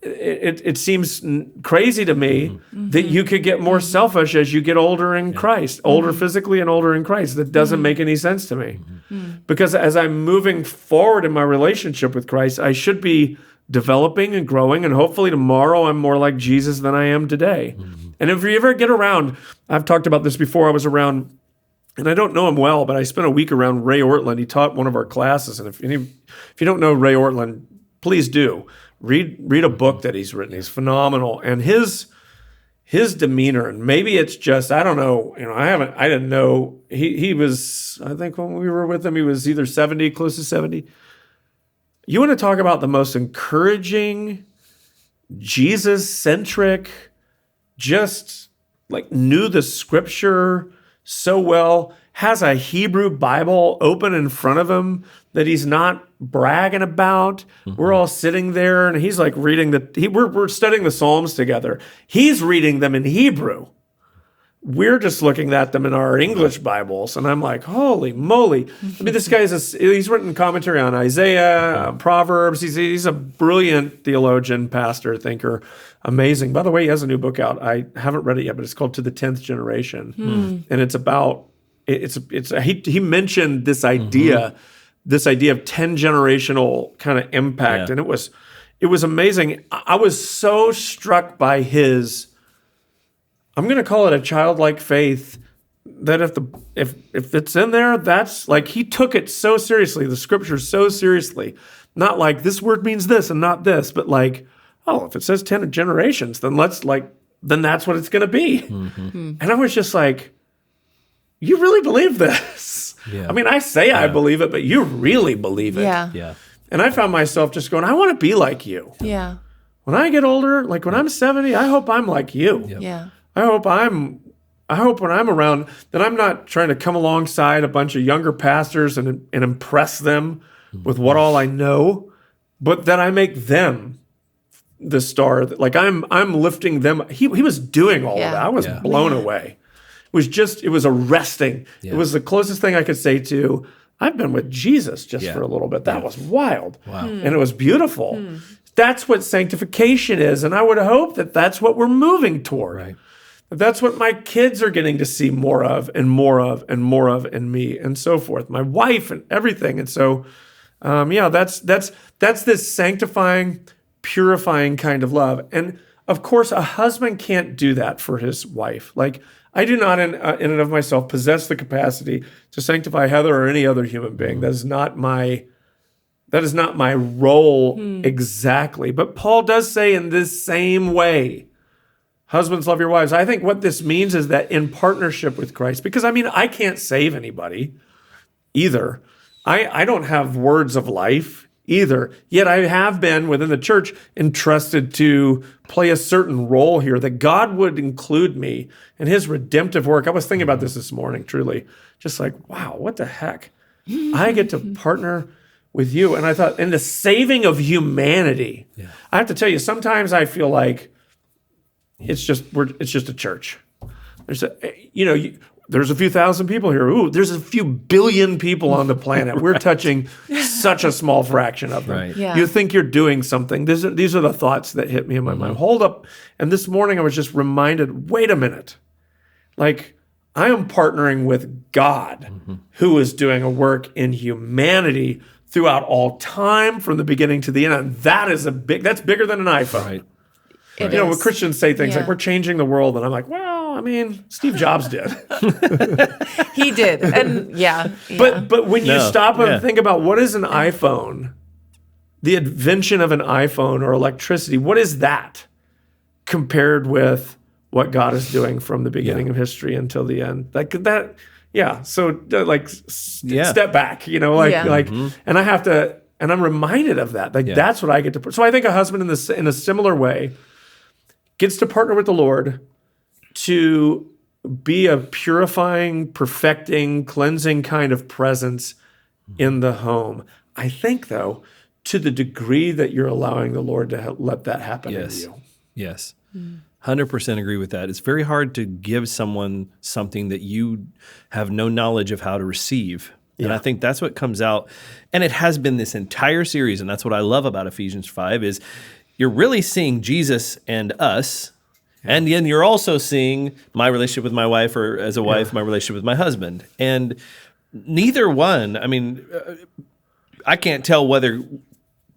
It seems crazy to me that you could get more selfish as you get older in Christ, older physically and older in Christ. That doesn't make any sense to me. Because as I'm moving forward in my relationship with Christ, I should be developing and growing, and hopefully tomorrow I'm more like Jesus than I am today. And if you ever get around, I've talked about this before, I was around, and I don't know him well, but I spent a week around Ray Ortlund. He taught one of our classes, and if you don't know Ray Ortlund, please do. Read a book that he's written. He's phenomenal. And his demeanor, and maybe it's just, I don't know, I didn't know, he was, I think when we were with him, he was either 70, close to 70. You want to talk about the most encouraging, Jesus-centric, just like knew the scripture so well, has a Hebrew Bible open in front of him that he's not bragging about. We're all sitting there, and he's like reading we're studying the Psalms together. He's reading them in Hebrew. We're just looking at them in our English Bibles, and I'm like, holy moly. I mean, this guy he's written commentary on Isaiah, Proverbs. He's a brilliant theologian, pastor, thinker. Amazing. By the way, he has a new book out. I haven't read it yet, but it's called To the 10th Generation. And it's about, he mentioned this idea of 10 generational kind of impact. And it was amazing. I was so struck by his, I'm going to call it a childlike faith that if it's in there, that's like he took it so seriously, the scriptures so seriously. Not like this word means this and not this, but like, oh, if it says 10 generations, then then that's what it's going to be. And I was just like, you really believe this? Yeah. I mean, I say I believe it, but you really believe it.
Yeah.
And I found myself just going, I want to be like you.
Yeah.
When I get older, like when I'm 70, I hope I'm like you.
Yep. Yeah.
I hope when I'm around that I'm not trying to come alongside a bunch of younger pastors and impress them with what all I know, but that I make them the star. Like I'm lifting them. He was doing all of that. I was blown away. It was arresting. Yeah. It was the closest thing I could say to, I've been with Jesus just for a little bit. That was wild. Wow. And it was beautiful. That's what sanctification is. And I would hope that that's what we're moving toward. Right. That's what my kids are getting to see more of and more of and more of in me and so forth. My wife and everything. And so, that's this sanctifying, purifying kind of love. And of course, a husband can't do that for his wife. Like I do not in and of myself possess the capacity to sanctify Heather or any other human being. That is not my role exactly. But Paul does say in this same way, husbands, love your wives. I think what this means is that in partnership with Christ, because I mean, I can't save anybody either. I don't have words of life either. Yet I have been within the church entrusted to play a certain role here, that God would include me in his redemptive work. I was thinking about this morning, truly, just like, wow, what the heck? I get to partner with you. And I thought, in the saving of humanity, I have to tell you, sometimes I feel like it's just a church. There's a few thousand people here. Ooh, there's a few billion people on the planet. We're touching such a small fraction of them. Right. Yeah. You think you're doing something. These are the thoughts that hit me in my mind. Hold up. And this morning I was just reminded, wait a minute. Like, I am partnering with God, who is doing a work in humanity throughout all time, from the beginning to the end. And that's bigger than an iPhone. Right. When Christians say things like, we're changing the world, and I'm like, well, I mean, Steve Jobs did.
He did. And
But when you stop and think about what is an iPhone, the invention of an iPhone or electricity, what is that compared with what God is doing from the beginning of history until the end? Like that, So step back, and I have to, and I'm reminded of that. Like that's what I get to. So I think a husband in a similar way gets to partner with the Lord to be a purifying, perfecting, cleansing kind of presence in the home. I think, though, to the degree that you're allowing the Lord to let that happen in you.
Yes. 100% agree with that. It's very hard to give someone something that you have no knowledge of how to receive. And I think that's what comes out. And it has been this entire series, and that's what I love about Ephesians 5, is you're really seeing Jesus and us. And then you're also seeing my relationship with my wife, or as a wife, my relationship with my husband. And neither one, I mean, I can't tell whether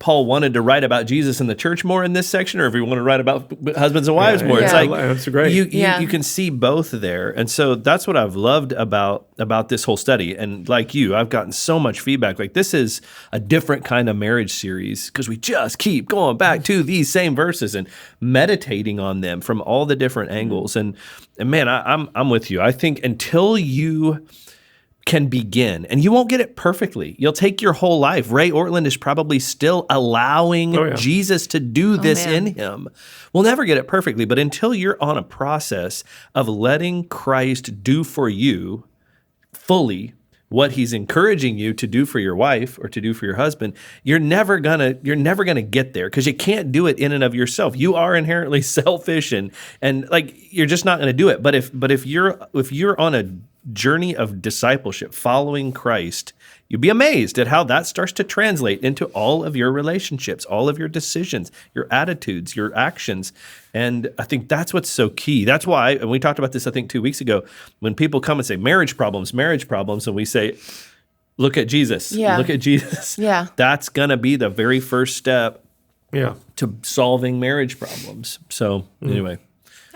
Paul wanted to write about Jesus in the church more in this section, or if he wanted to write about husbands and wives more. It's like,
that's great.
You can see both there. And so that's what I've loved about this whole study. And like you, I've gotten so much feedback. Like, this is a different kind of marriage series, because we just keep going back to these same verses and meditating on them from all the different angles. And man, I'm with you. I think until you can begin, and you won't get it perfectly. You'll take your whole life. Ray Ortland is probably still allowing Jesus to do this in him. We'll never get it perfectly, but until you're on a process of letting Christ do for you fully what he's encouraging you to do for your wife or to do for your husband, you're never gonna get there, because you can't do it in and of yourself. You are inherently selfish, and like, you're just not gonna do it. But if you're on a journey of discipleship, following Christ, you'll be amazed at how that starts to translate into all of your relationships, all of your decisions, your attitudes, your actions. And I think that's what's so key. That's why, and we talked about this, I think, 2 weeks ago, when people come and say marriage problems, and we say, look at Jesus, look at Jesus. Yeah. That's going to be the very first step to solving marriage problems. So anyway.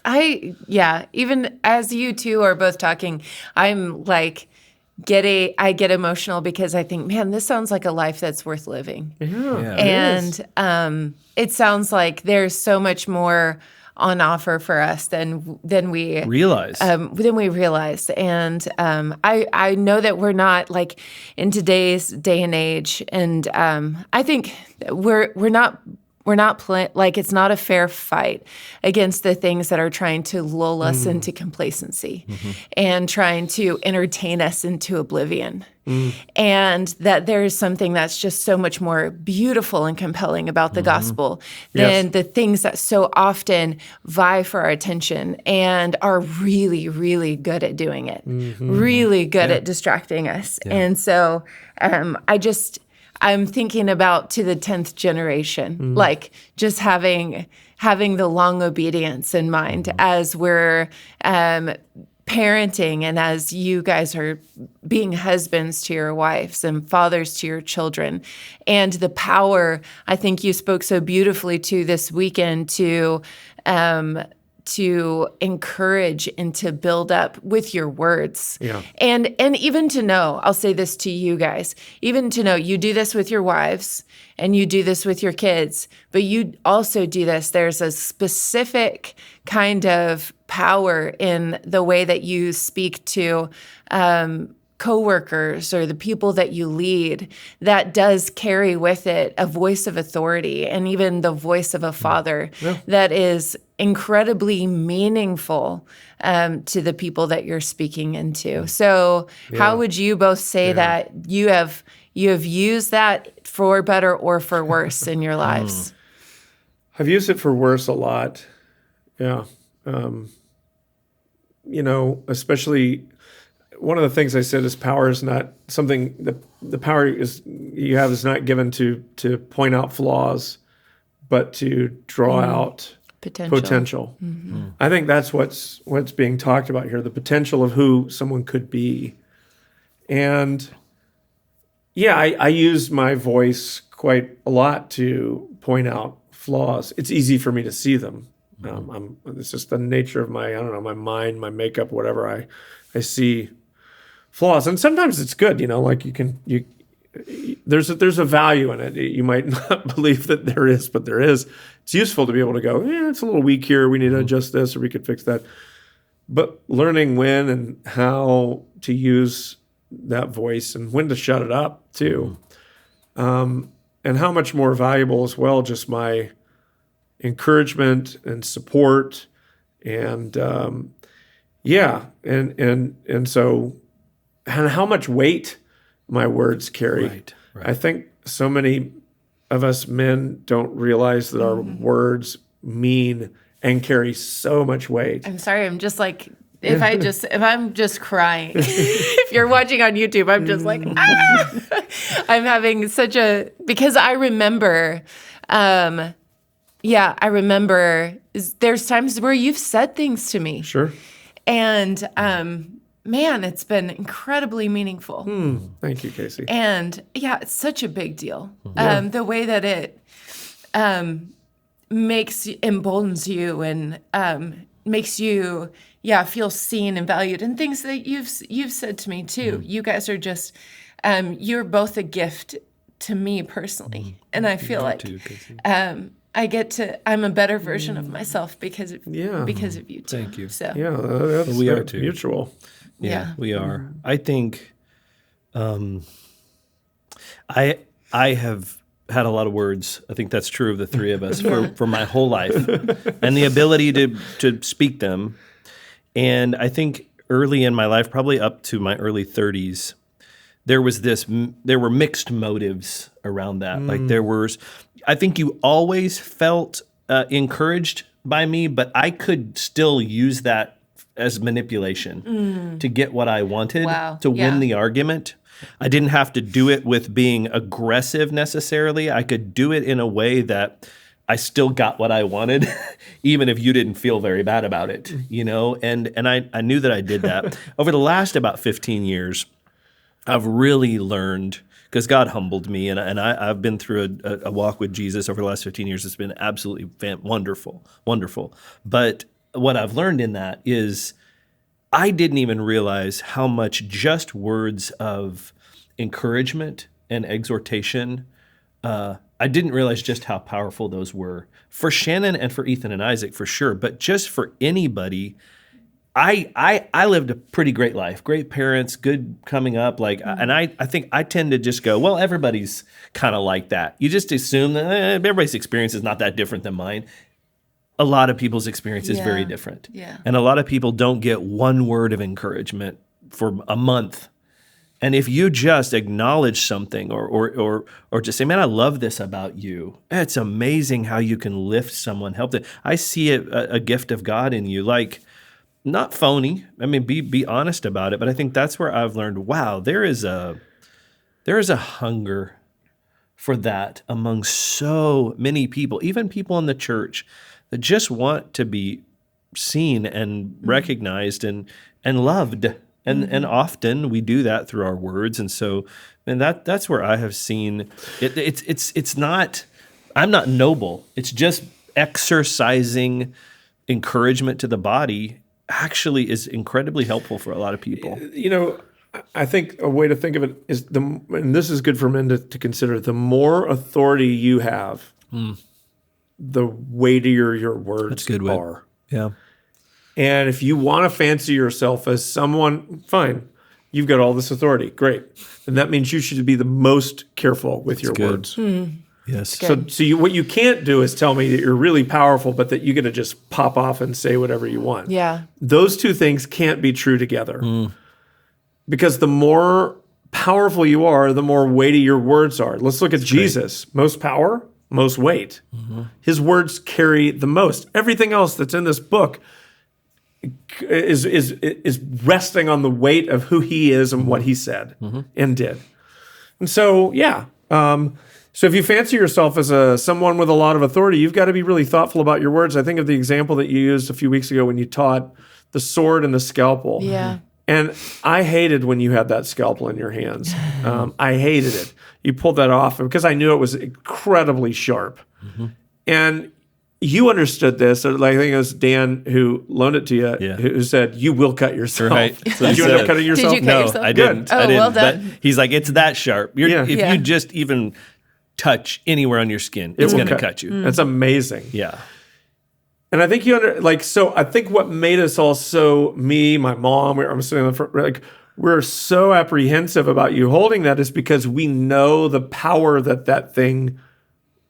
Even as you two are both talking, I'm like, I get emotional because I think, man, this sounds like a life that's worth living.
Yeah,
And it sounds like there's so much more on offer for us than we
realize.
And I know that we're not like in today's day and age, and I think we're not like it's not a fair fight against the things that are trying to lull us into complacency and trying to entertain us into oblivion. And that there's something that's just so much more beautiful and compelling about the gospel than the things that so often vie for our attention and are really, really good at doing it, really good at distracting us. And so I'm thinking about to the 10th generation, like just having the long obedience in mind as we're parenting and as you guys are being husbands to your wives and fathers to your children. And the power, I think you spoke so beautifully to this weekend to encourage and to build up with your words.
Yeah.
And even to know, I'll say this to you guys, even to know you do this with your wives and you do this with your kids, but you also do this. There's a specific kind of power in the way that you speak to coworkers or the people that you lead that does carry with it a voice of authority and even the voice of a father that is incredibly meaningful to the people that you're speaking into. So how would you both say that you have used that for better or for worse in your lives?
I've used it for worse a lot. Yeah. Especially one of the things I said is power is not something, the power you have is not given to point out flaws, but to draw out potential. I think that's what's being talked about here, the potential of who someone could be. And I use my voice quite a lot to point out flaws. It's easy for me to see them. It's just the nature of my mind, my makeup, whatever. I see flaws, and sometimes it's good. Like there's a value in it. You might not believe that there is, but there is. It's useful to be able to go, it's a little weak here. We need to adjust this, or we could fix that. But learning when and how to use that voice and when to shut it up too, and how much more valuable as well, just my encouragement and support, and so and how much weight my words carry.
Right.
I think so many of us men don't realize that our words mean and carry so much weight.
I'm sorry, I'm just like, if I'm just crying, if you're watching on YouTube, I'm just like, I'm having because I remember, I remember there's times where you've said things to me.
Sure.
And, man, it's been incredibly meaningful.
Thank you, Casey.
And it's such a big deal. The way that it emboldens you and makes you feel seen and valued, and things that you've said to me too. You guys are just you're both a gift to me personally, and I feel like I'm a better version of myself because of you two.
Thank you.
So
We are
too.
mutual.
Yeah, we are. I think I have had a lot of words. I think that's true of the three of us for my whole life, and the ability to speak them. And I think early in my life, probably up to my early 30s, there were mixed motives around that. Like I think you always felt encouraged by me, but I could still use that as manipulation to get what I wanted, to win the argument. I didn't have to do it with being aggressive necessarily. I could do it in a way that I still got what I wanted, even if you didn't feel very bad about it, And I knew that I did that. Over the last about 15 years, I've really learned, because God humbled me, and I've been through a walk with Jesus over the last 15 years. It's been absolutely wonderful, wonderful. But what I've learned in that is I didn't even realize how much just words of encouragement and exhortation, I didn't realize just how powerful those were for Shannon and for Ethan and Isaac for sure, but just for anybody. I lived a pretty great life, great parents, good coming up. And I think I tend to just go, well, everybody's kind of like that. You just assume that everybody's experience is not that different than mine. A lot of people's experience is very different.
Yeah.
And a lot of people don't get one word of encouragement for a month. And if you just acknowledge something or just say, man, I love this about you. It's amazing how you can lift someone, help them. I see it, a gift of God in you, like not phony. I mean, be honest about it. But I think that's where I've learned, wow, there is a hunger for that among so many people, even people in the church that just want to be seen and recognized and loved. And often we do that through our words. And so, and that's where I have seen it. It's not, I'm not noble. It's just exercising encouragement to the body actually is incredibly helpful for a lot of people.
You know, I think a way to think of it is and this is good for men to consider, the more authority you have, the weightier your words are.
Yeah.
And if you want to fancy yourself as someone, fine, you've got all this authority, great. And that means you should be the most careful with your words.
Yes.
So what you can't do is tell me that you're really powerful, but that you get to just pop off and say whatever you want.
Yeah.
Those two things can't be true together. Because the more powerful you are, the more weighty your words are. Let's look at Jesus. Great. Most power, most weight. His words carry the most. Everything else that's in this book is resting on the weight of who he is and what he said and did. And so, so if you fancy yourself as someone with a lot of authority, you've got to be really thoughtful about your words. I think of the example that you used a few weeks ago when you taught the sword and the scalpel.
Yeah.
And I hated when you had that scalpel in your hands. I hated it. You pulled that off because I knew it was incredibly sharp. And you understood this. I think it was Dan who loaned it to you, who said, you will cut yourself.
Right.
Did you end up cutting yourself?
Did you cut yourself?
I didn't.
Good.
I didn't.
Well done.
But he's like, it's that sharp. If you just even touch anywhere on your skin, it's going to cut you.
That's amazing.
Yeah.
And I think so I think what made us all my mom, I'm sitting in the front, we're so apprehensive about you holding that is because we know the power that thing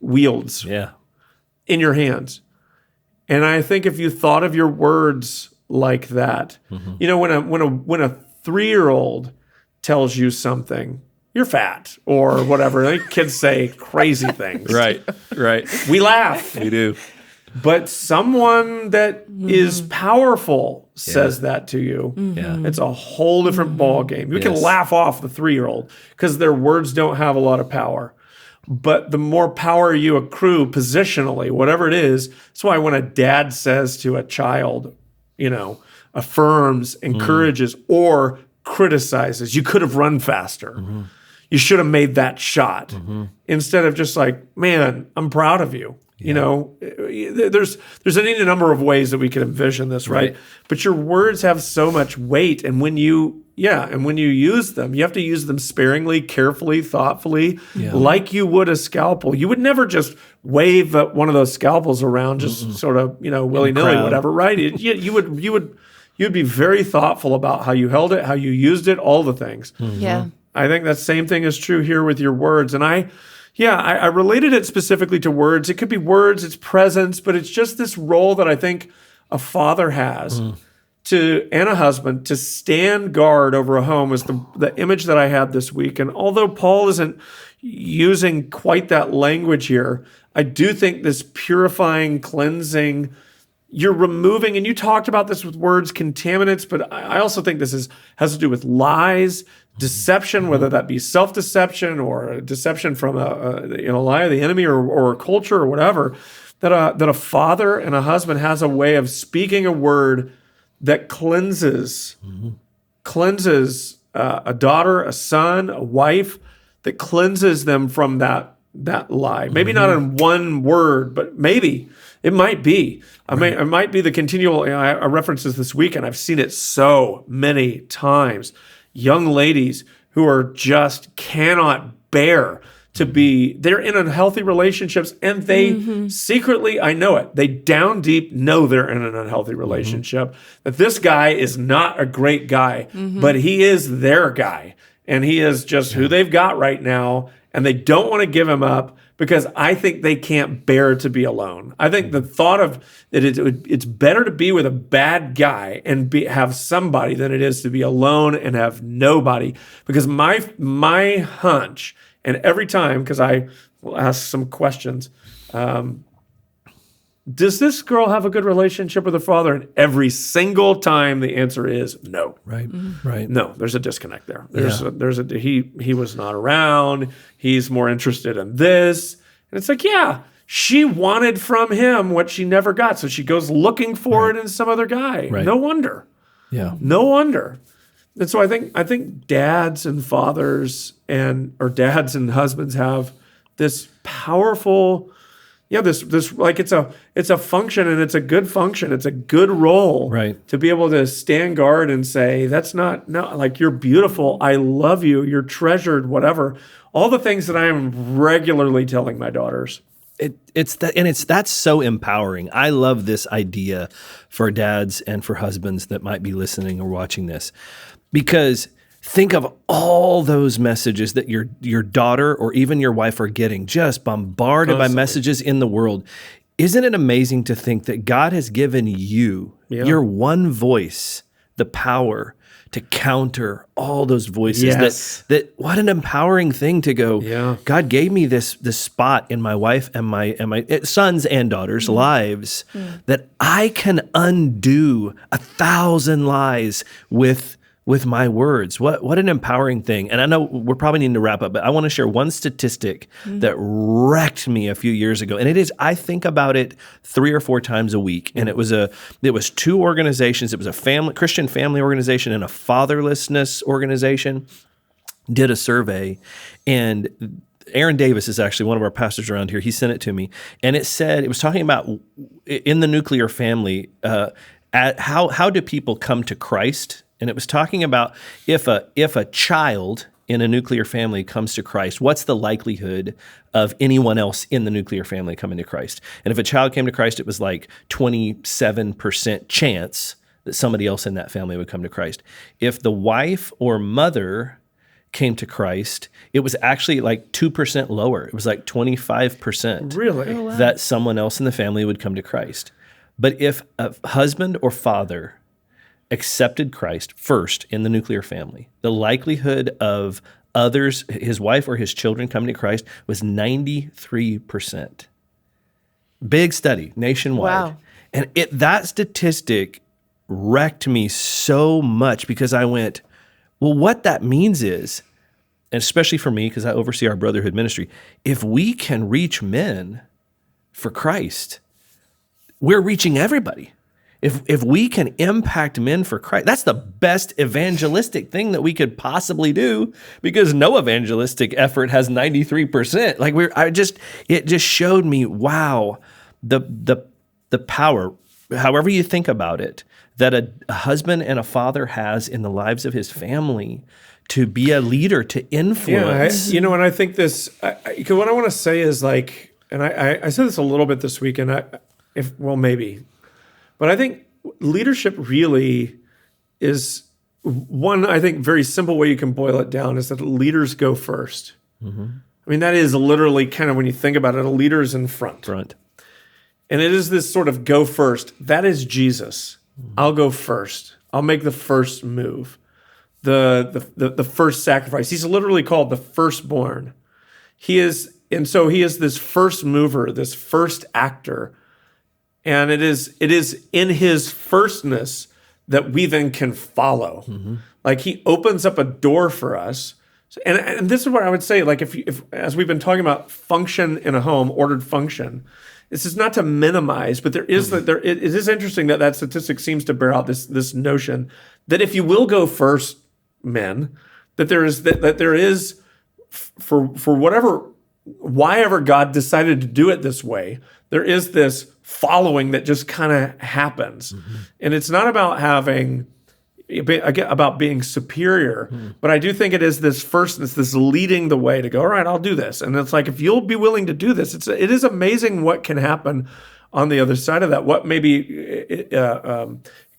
wields in your hands. And I think if you thought of your words like that, you know, when a 3-year-old tells you something, you're fat or whatever. Kids say crazy things.
Right.
We laugh.
We do.
But someone that is powerful says that to you. It's a whole different ball game. We can laugh off the 3-year-old because their words don't have a lot of power. But the more power you accrue positionally, whatever it is, that's why when a dad says to a child, you know, affirms, encourages, or criticizes, you could have run faster. You should have made that shot. Instead of just like, man, I'm proud of you. You know, there's any number of ways that we can envision this, right? But your words have so much weight, and when you use them, you have to use them sparingly, carefully, thoughtfully, like you would a scalpel. You would never just wave one of those scalpels around, just sort of, you know, willy-nilly, whatever, right? You would be very thoughtful about how you held it, how you used it, all the things.
Yeah.
I think that same thing is true here with your words, and I related it specifically to words. It could be words, it's presence, but it's just this role that I think a father has and a husband to stand guard over a home is the image that I had this week. And although Paul isn't using quite that language here, I do think this purifying, cleansing, you're removing, and you talked about this with words, contaminants, but I also think this has to do with lies, deception, whether that be self-deception or a deception from a lie of the enemy or a culture or whatever, that a father and a husband has a way of speaking a word that cleanses a daughter, a son, a wife, that cleanses them from that lie. Maybe not in one word, but maybe It might be. It might be the continual. I referenced this week, and I've seen it so many times. Young ladies who are just cannot bear to be. They're in unhealthy relationships, and they secretly, I know it. They down deep know they're in an unhealthy relationship. That this guy is not a great guy, but he is their guy, and he is just who they've got right now, and they don't want to give him up. Because I think they can't bear to be alone. I think the thought of that it's better to be with a bad guy and have somebody than it is to be alone and have nobody. Because my hunch, and every time, because I will ask some questions, does this girl have a good relationship with her father? And every single time the answer is no.
Right. Right.
No, there's a disconnect there. He was not around. He's more interested in this. And it's like, yeah, she wanted from him what she never got. So she goes looking for it in some other guy.
Right.
No wonder.
Yeah.
No wonder. And so I think dads and fathers or dads and husbands have this powerful, this like it's a function, and it's a good function. It's a good role,
right,
to be able to stand guard and say, like, you're beautiful, I love you, you're treasured, whatever. All the things that I am regularly telling my daughters.
That's so empowering. I love this idea for dads and for husbands that might be listening or watching this, because think of all those messages that your daughter or even your wife are getting, just bombarded by messages in the world. Isn't it amazing to think that God has given you, your one voice, the power to counter all those voices?
Yes.
That what an empowering thing to go, God gave me this spot in my wife and my sons and daughters' lives that I can undo 1,000 lies with my words. What an empowering thing. And I know we're probably needing to wrap up, but I want to share one statistic that wrecked me a few years ago. And it is, I think about it 3 or 4 times a week. And it was 2 organizations. It was a Christian family organization and a fatherlessness organization did a survey. And Aaron Davis is actually one of our pastors around here. He sent it to me. And it was talking about in the nuclear family, how do people come to Christ? And it was talking about if a child in a nuclear family comes to Christ, what's the likelihood of anyone else in the nuclear family coming to Christ? And if a child came to Christ, it was like 27% chance that somebody else in that family would come to Christ. If the wife or mother came to Christ, it was actually like 2% lower. It was like 25%.
Really?
Oh, wow.
That someone else in the family would come to Christ. But if a husband or father accepted Christ first in the nuclear family, the likelihood of others, his wife or his children, coming to Christ was 93%. Big study, nationwide.
Wow.
And that statistic wrecked me so much, because I went, well, what that means is, and especially for me, because I oversee our brotherhood ministry, if we can reach men for Christ, we're reaching everybody. If we can impact men for Christ, that's the best evangelistic thing that we could possibly do, because no evangelistic effort has 93%. Like it just showed me, wow, the power, however you think about it, that a husband and a father has in the lives of his family to be a leader, to influence.
Yeah, and I think this, what I want to say is, like, and I said this a little bit this week, and maybe. But I think leadership really is one, I think, very simple way you can boil it down is that leaders go first. Mm-hmm. I mean, that is literally kind of, when you think about it, a leader's in front. And it is this sort of go first. That is Jesus. Mm-hmm. I'll go first. I'll make the first move. The first sacrifice. He's literally called the firstborn. And so he is this first mover, this first actor. And it is in his firstness that we then can follow. Mm-hmm. Like, he opens up a door for us. And this is what I would say, like, if as we've been talking about function in a home, ordered function, this is not to minimize, but there is it is interesting that statistic seems to bear out this notion that if you will go first, men, that there is for whatever why ever God decided to do it this way, there is this following that just kind of happens. And it's not about about being superior, but I do think it is this leading the way to go, all right, I'll do this. And it's like, if you'll be willing to do this, it is amazing what can happen on the other side of that. What maybe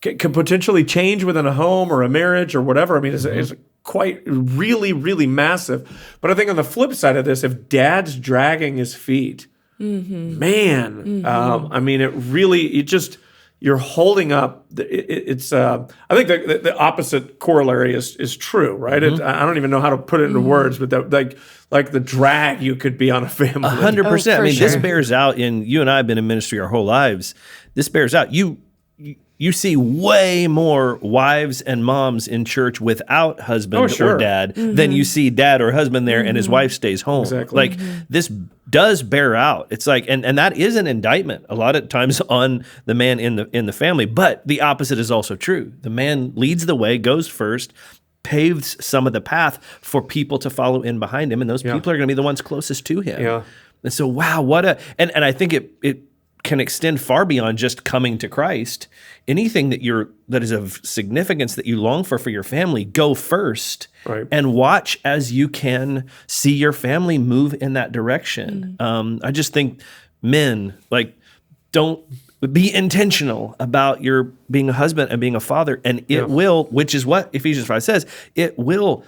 can potentially change within a home or a marriage or whatever. I mean, is quite really, really massive. But I think on the flip side of this, if dad's dragging his feet, man, I mean, you're holding up. I think the opposite corollary is true, right? I don't even know how to put it into words, but like the drag you could be on a family.
100%. I mean, this bears out you and I have been in ministry our whole lives. This bears out. You see way more wives and moms in church without husband or dad than you see dad or husband there and his wife stays home.
Exactly.
Like this does bear out. It's like, and that is an indictment a lot of times on the man in the family, but the opposite is also true. The man leads the way, goes first, paves some of the path for people to follow in behind him, and those people are going to be the ones closest to him.
Yeah.
And so, wow, and I think it can extend far beyond just coming to Christ. Anything that is of significance that you long for your family, go first and watch as you can see your family move in that direction. I just think men, don't be intentional about your being a husband and being a father, and it will, which is what Ephesians 5 says, it will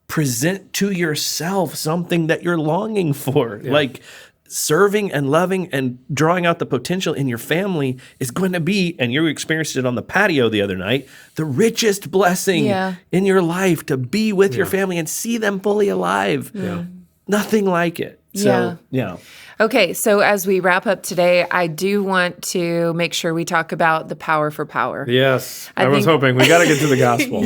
present to yourself something that you're longing for. Like serving and loving and drawing out the potential in your family is going to be, and you experienced it on the patio the other night, the richest blessing in your life, to be with your family and see them fully alive. Nothing like it. So,
Okay, so as we wrap up today, I do want to make sure we talk about the power for power.
Yes, I was hoping. We got to get to the gospel.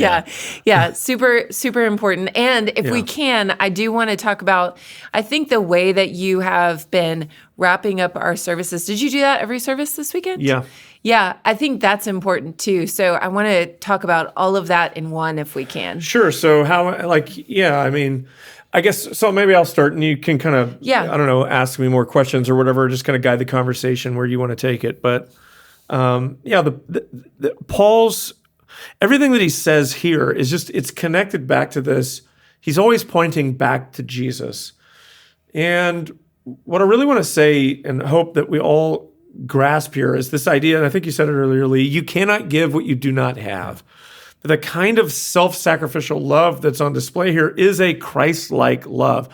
Super, super important. And if we can, I do want to talk about, I think the way that you have been wrapping up our services. Did you do that every service this weekend?
Yeah.
Yeah, I think that's important too. So I want to talk about all of that in one if we can.
Sure. So I guess, so maybe I'll start and you can kind of, I don't know, ask me more questions or whatever, just kind of guide the conversation where you want to take it. But Paul's, everything that he says here is just, it's connected back to this. He's always pointing back to Jesus. And what I really want to say and hope that we all grasp here is this idea, and I think you said it earlier, Lee, you cannot give what you do not have. The kind of self-sacrificial love that's on display here is a Christ-like love.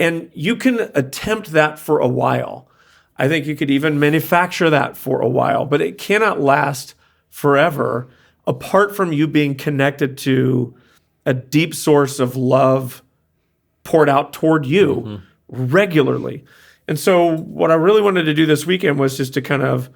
And you can attempt that for a while. I think you could even manufacture that for a while, but it cannot last forever apart from you being connected to a deep source of love poured out toward you regularly. And so what I really wanted to do this weekend was just to kind of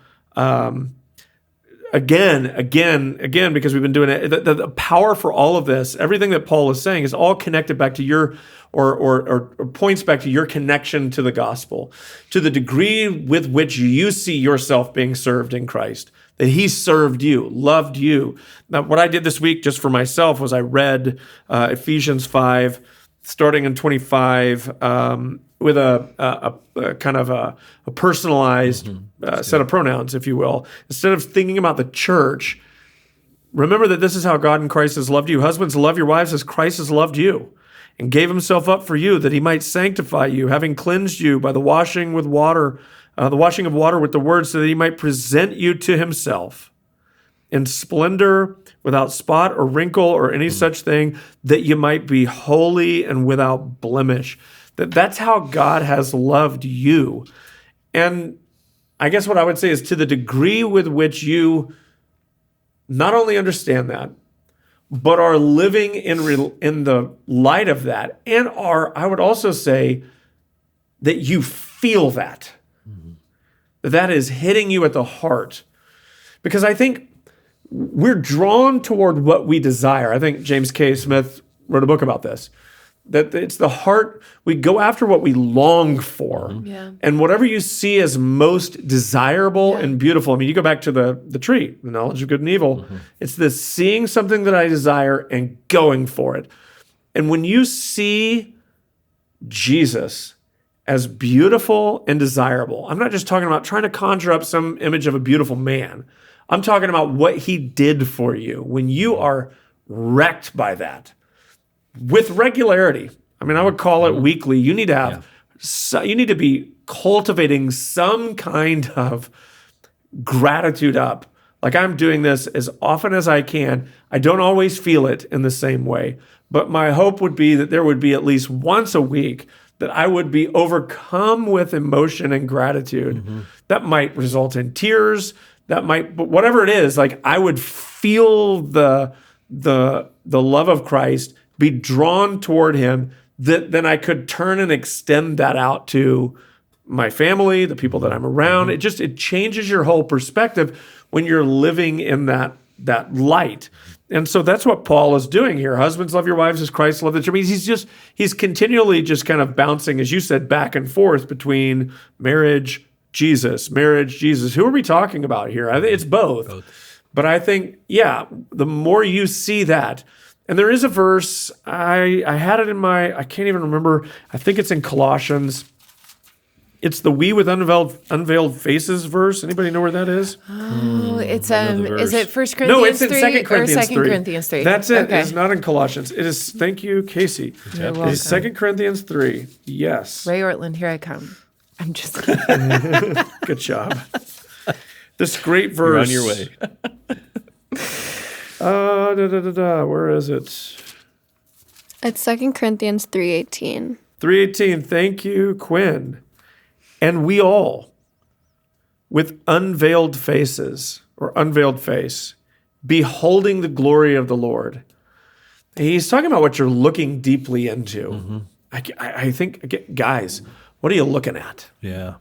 Again, because we've been doing it, the power for all of this, everything that Paul is saying is all connected back to your, or points back to your connection to the gospel, to the degree with which you see yourself being served in Christ, that he served you, loved you. Now, what I did this week just for myself was I read Ephesians 5, starting in 25, with a kind of a personalized set of pronouns, if you will. Instead of thinking about the church, remember that this is how God in Christ has loved you. Husbands, love your wives as Christ has loved you and gave himself up for you, that he might sanctify you, having cleansed you by the washing of water with the word, so that he might present you to himself in splendor, without spot or wrinkle or any such thing, that you might be holy and without blemish. That's how God has loved you. And I guess what I would say is, to the degree with which you not only understand that, but are living in the light of that, and I would also say that you feel that. That is hitting you at the heart. Because I think we're drawn toward what we desire. I think James K. Smith wrote a book about this. That it's the heart, we go after what we long for. And whatever you see as most desirable and beautiful. I mean, you go back to the tree, the knowledge of good and evil. It's this seeing something that I desire and going for it. And when you see Jesus as beautiful and desirable. I'm not just talking about trying to conjure up some image of a beautiful man. I'm talking about what he did for you when you are wrecked by that with regularity. I mean, I would call it weekly. You need to have, you need to be cultivating some kind of gratitude up. Like, I'm doing this as often as I can. I don't always feel it in the same way, but my hope would be that there would be at least once a week that I would be overcome with emotion and gratitude. That might result in tears. That might, but whatever it is, like, I would feel the love of Christ, be drawn toward him, that then I could turn and extend that out to my family, the people that I'm around. It changes your whole perspective when you're living in that light. And so that's what Paul is doing here. Husbands, love your wives as Christ loved the church. He's continually just kind of bouncing, as you said, back and forth between marriage, Jesus. Who are we talking about here? I think it's both. But I think, the more you see that, and there is a verse, I had it in I can't even remember, I think it's in Colossians. It's the "we with unveiled faces" verse. Anybody know where that is?
Oh, it's is it 1 Corinthians 3?
No, it's in 2 Corinthians 3.
Corinthians 3.
That's it.
Okay.
It's not in Colossians. It is. Thank you, Casey.
You're welcome.
It's 2 Corinthians 3. Yes.
Ray Ortland, here I come. I'm just kidding.
Good job. This great verse.
You're on your way.
Where is it?
It's 2 Corinthians 3:18.
3:18. Thank you, Quinn. And we all, with unveiled faces, or unveiled face, beholding the glory of the Lord. He's talking about what you're looking deeply into. I think, guys, what are you looking at?
Yeah.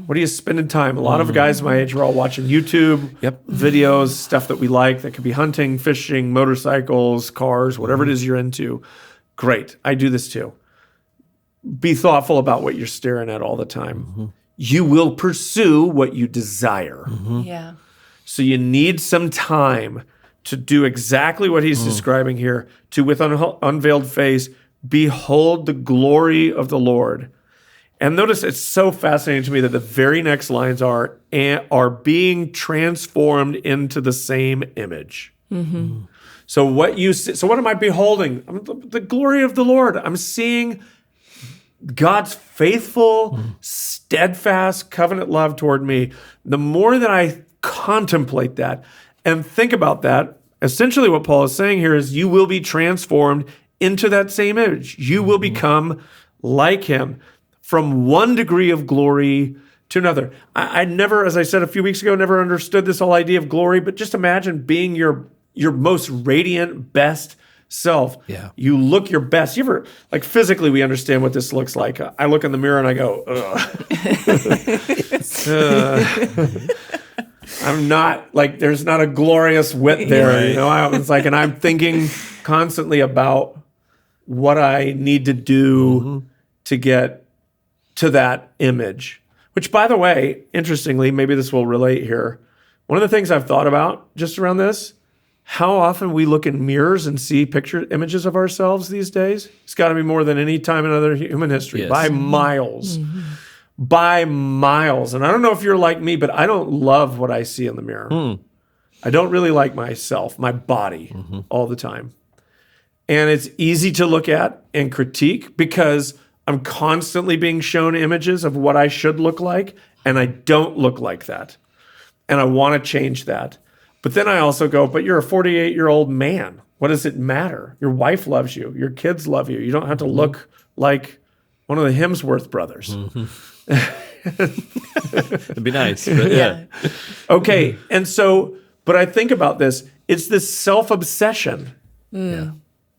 What are you spending time? A lot of guys my age are all watching YouTube videos, stuff that we like. That could be hunting, fishing, motorcycles, cars, whatever it is you're into. Great. I do this too. Be thoughtful about what you're staring at all the time. You will pursue what you desire.
Yeah.
So you need some time to do exactly what he's describing here, to with unveiled face, behold the glory of the Lord. And notice, it's so fascinating to me that the very next lines are being transformed into the same image. So what you see, so what am I beholding? The glory of the Lord. I'm seeing God's faithful, steadfast covenant love toward me. The more that I contemplate that and think about that, essentially what Paul is saying here is you will be transformed into that same image. You will become like him from one degree of glory to another. I never, as I said a few weeks ago, never understood this whole idea of glory, but just imagine being your most radiant, best self.
Yeah.
You look your best. You ever, like, physically, we understand what this looks like. I look in the mirror and I go, ugh. I'm not, like, there's not a glorious Whit there.
Right.
You know, it's like, and I'm thinking constantly about what I need to do to get to that image. Which, by the way, interestingly, maybe this will relate here. One of the things I've thought about just around this, how often we look in mirrors and see picture images of ourselves these days. It's got to be more than any time in other human history, by miles. By miles. And I don't know if you're like me, but I don't love what I see in the mirror. I don't really like myself, my body, all the time. And it's easy to look at and critique because I'm constantly being shown images of what I should look like, and I don't look like that. And I want to change that. But then I also go, but you're a 48-year-old man. What does it matter? Your wife loves you. Your kids love you. You don't have to look like one of the Hemsworth brothers.
It'd be nice. But yeah.
Okay. And so, but I think about this. It's this self-obsession.
Yeah.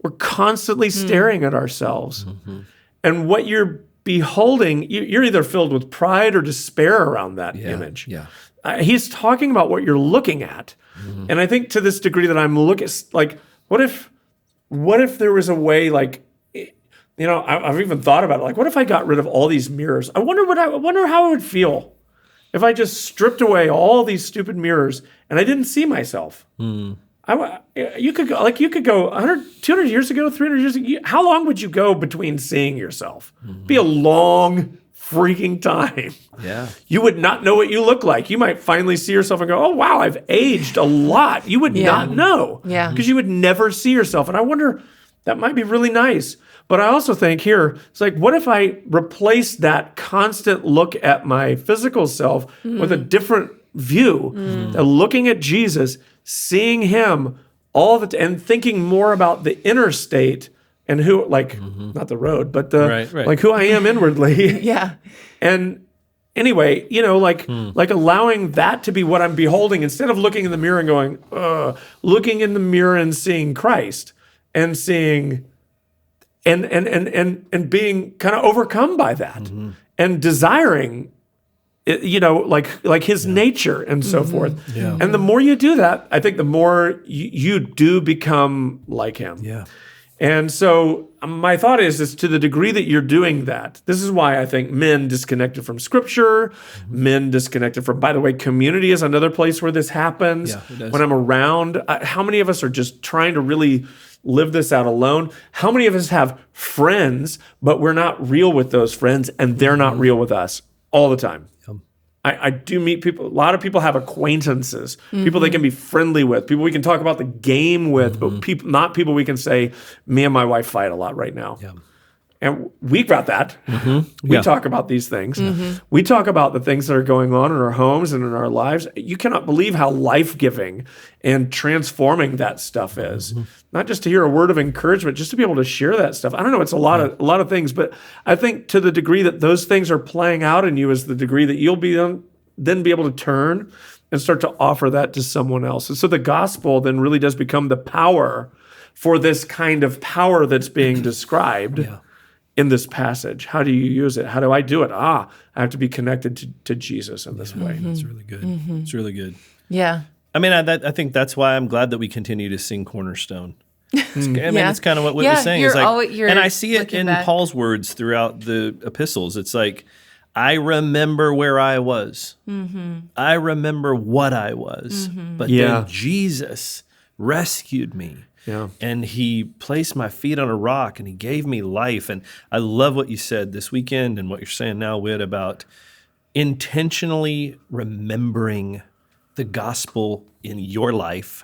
We're constantly staring at ourselves. And what you're beholding, you're either filled with pride or despair around that image.
Yeah.
He's talking about what you're looking at. And I think to this degree that I'm looking, like, what if there was a way, like, you know, I've even thought about it. Like, what if I got rid of all these mirrors? I wonder how it would feel if I just stripped away all these stupid mirrors and I didn't see myself. You could go 100, 200 years ago, 300 years ago. How long would you go between seeing yourself? Be a long, freaking time.
Yeah.
You would not know what you look like. You might finally see yourself and go, oh, wow, I've aged a lot. You would not know.
Yeah.
Because you would never see yourself. And I wonder, that might be really nice. But I also think here, it's like, what if I replace that constant look at my physical self with a different view, looking at Jesus, seeing him all the time, and thinking more about the inner state and who, like, not the road, but the like who I am inwardly.
Yeah.
And anyway, like allowing that to be what I'm beholding instead of looking in the mirror and going, ugh, looking in the mirror and seeing Christ and seeing and being kind of overcome by that and desiring like his nature and so forth.
Yeah.
And the more you do that, I think the more you do become like him.
Yeah.
And so my thought is to the degree that you're doing that, this is why I think men disconnected from Scripture, men disconnected from, by the way, community is another place where this happens.
Yeah, it does.
When I'm around, how many of us are just trying to really live this out alone? How many of us have friends, but we're not real with those friends and they're not real with us all the time? I do meet people. A lot of people have acquaintances, people they can be friendly with, people we can talk about the game with, but not people we can say, me and my wife fight a lot right now.
Yeah.
And we got that. We talk about these things. We talk about the things that are going on in our homes and in our lives. You cannot believe how life-giving and transforming that stuff is. Not just to hear a word of encouragement, just to be able to share that stuff. I don't know, it's a lot of things, but I think to the degree that those things are playing out in you is the degree that you'll then be able to turn and start to offer that to someone else. And so the gospel then really does become the power for this kind of power that's being described. In this passage. How do you use it? How do I do it? I have to be connected to Jesus in this way.
That's really good. It's really good.
Yeah.
I mean, I think that's why I'm glad that we continue to sing Cornerstone. It's kind of what Whit was saying. And I see it in Paul's words throughout the epistles. It's like, I remember where I was. I remember what I was. But then Jesus rescued me.
Yeah.
And he placed my feet on a rock and he gave me life. And I love what you said this weekend and what you're saying now, Whit, about intentionally remembering the gospel in your life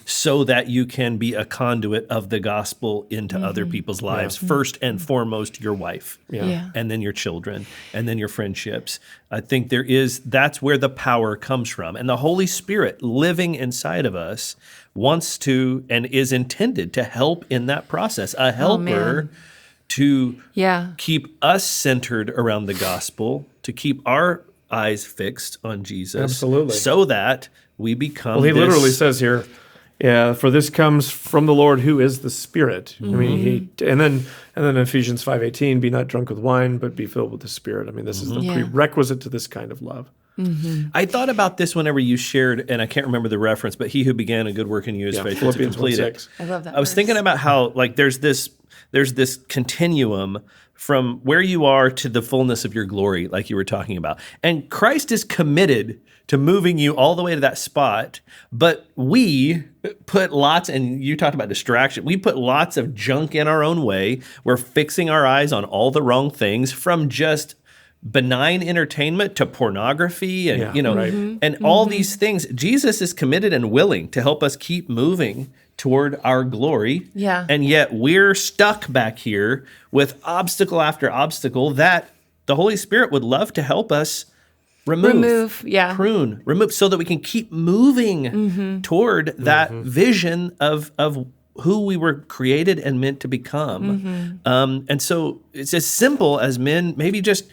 so that you can be a conduit of the gospel into other people's lives. First and foremost, your wife, and then your children, and then your friendships. I think that's where the power comes from. And the Holy Spirit living inside of us wants to and is intended to help in that process, a helper to keep us centered around the gospel, to keep our eyes fixed on Jesus.
Absolutely.
So that we become
Well, he literally says here, for this comes from the Lord who is the Spirit. I mean, and then Ephesians 5:18, be not drunk with wine, but be filled with the Spirit. I mean, this is the prerequisite to this kind of love.
I thought about this whenever you shared, and I can't remember the reference, but he who began a good work in you is faithful to complete it.
I love that.
I was thinking about how there's this continuum from where you are to the fullness of your glory, like you were talking about. And Christ is committed to moving you all the way to that spot, but we put lots, and you talked about distraction, we put lots of junk in our own way. We're fixing our eyes on all the wrong things, from just benign entertainment to pornography and and all these things. Jesus is committed and willing to help us keep moving toward our glory.
Yeah.
And yet we're stuck back here with obstacle after obstacle that the Holy Spirit would love to help us prune, remove, so that we can keep moving toward that vision of who we were created and meant to become. And so it's as simple as men, maybe just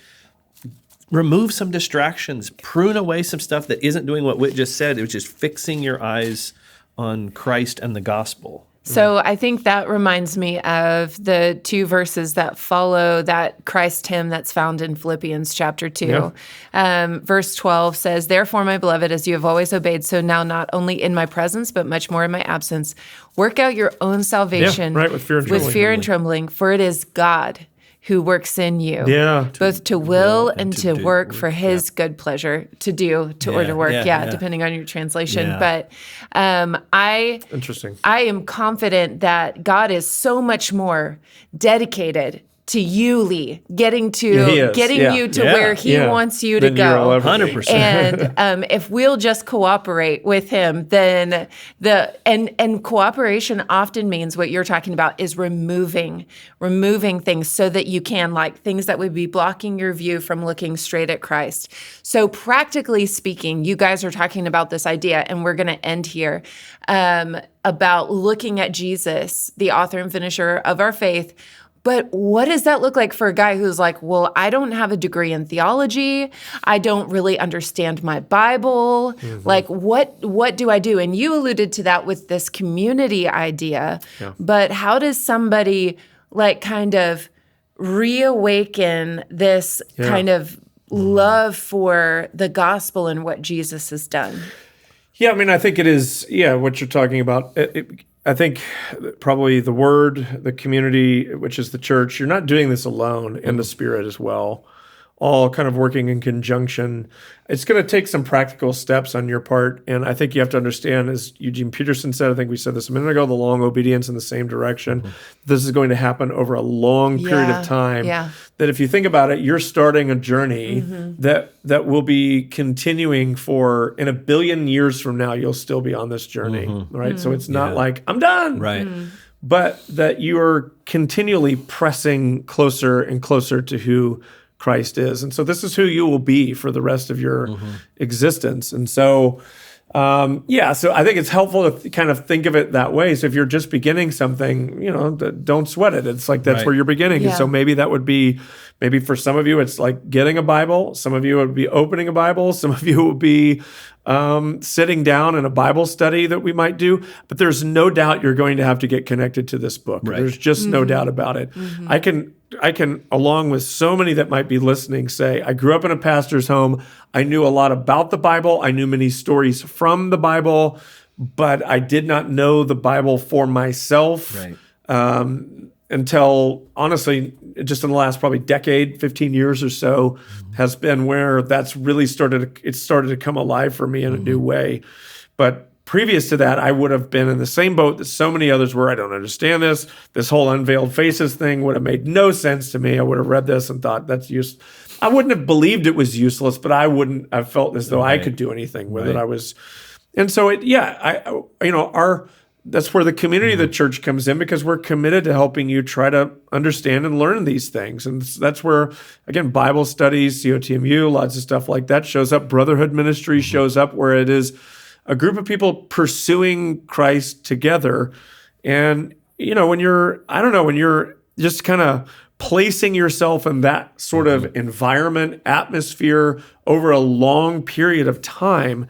remove some distractions, prune away some stuff that isn't doing what Whit just said. It was just fixing your eyes on Christ and the gospel.
So I think that reminds me of the two verses that follow that Christ hymn that's found in Philippians chapter 2. Verse 12 says, therefore, my beloved, as you have always obeyed, so now not only in my presence, but much more in my absence, work out your own salvation
with fear and
trembling, for it is God who works in you, both to will and to work for his good pleasure, or to work, depending on your translation. But
Interesting.
I am confident that God is so much more dedicated to you, Lee, getting
Yeah, he is.
you to where he wants you to
Then you'll
go.
ever be.
100%.
And if we'll just cooperate with him, then and cooperation often means what you're talking about is removing things so that you can, like things that would be blocking your view from looking straight at Christ. So practically speaking, you guys are talking about this idea, and we're going to end here, about looking at Jesus, the author and finisher of our faith. But what does that look like for a guy who's like, well, I don't have a degree in theology. I don't really understand my Bible. Like, what do I do? And you alluded to that with this community idea. Yeah. But how does somebody like kind of reawaken this kind of love for the gospel and what Jesus has done?
Yeah, I mean, I think it is, what you're talking about. I think probably the word, the community, which is the church, you're not doing this alone, and the Spirit as well, all kind of working in conjunction. It's going to take some practical steps on your part, and I think you have to understand, as Eugene Peterson said, I think we said this a minute ago, the long obedience in the same direction. This is going to happen over a long period of time. Yeah. That if you think about it, you're starting a journey that will be continuing for, in 1 billion years from now, you'll still be on this journey, right? So it's not like, I'm done.
Right.
But that you are continually pressing closer and closer to who Christ is. And so this is who you will be for the rest of your existence. And so, so I think it's helpful to kind of think of it that way. So if you're just beginning something, don't sweat it. It's like that's where you're beginning. And so maybe that would be, maybe for some of you, it's like getting a Bible. Some of you would be opening a Bible. Some of you would be sitting down in a Bible study that we might do. But there's no doubt you're going to have to get connected to this book. Right. There's just no doubt about it. I can, along with so many that might be listening, say, I grew up in a pastor's home. I knew a lot about the Bible. I knew many stories from the Bible, but I did not know the Bible for myself until, honestly, just in the last probably decade, 15 years or so, has been where that's really started to come alive for me in a new way. But previous to that, I would have been in the same boat that so many others were. I don't understand this. This whole unveiled faces thing would have made no sense to me. I would have read this and thought that's useless. I wouldn't have believed it was useless, but I wouldn't have felt as though I could do anything with it. And so that's where the community of the church comes in, because we're committed to helping you try to understand and learn these things. And that's where, again, Bible studies, COTMU, lots of stuff like that shows up. Brotherhood ministry shows up, where it is a group of people pursuing Christ together. And, when you're just kind of placing yourself in that sort of environment, atmosphere over a long period of time,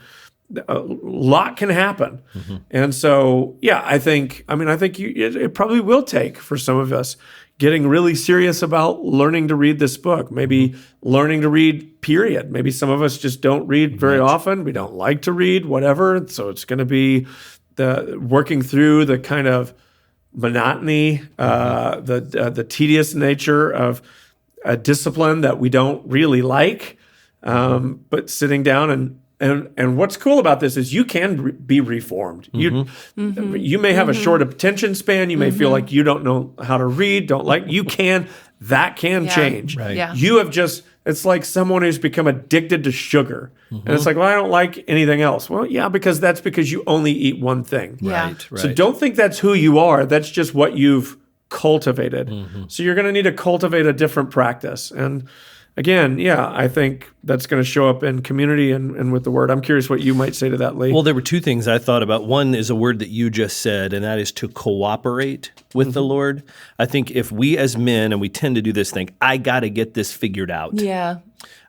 a lot can happen. And so, I think it probably will take, for some of us, getting really serious about learning to read this book, maybe learning to read, period. Maybe some of us just don't read very often. We don't like to read, whatever. So it's going to be the working through the kind of monotony, the tedious nature of a discipline that we don't really like, but sitting down and what's cool about this is you can be reformed. You may have a short attention span. You may feel like you don't know how to read, that can change.
Right.
Yeah.
You have it's like someone who's become addicted to sugar. And it's like, well, I don't like anything else. Well, because that's because you only eat one thing.
Right.
So don't think that's who you are. That's just what you've cultivated. So you're going to need to cultivate a different practice. And again, I think that's going to show up in community and with the word. I'm curious what you might say to that, Lee.
Well, there were two things I thought about. One is a word that you just said, and that is to cooperate with the Lord. I think if we as men, and we tend to do this, think, I got to get this figured out.
Yeah.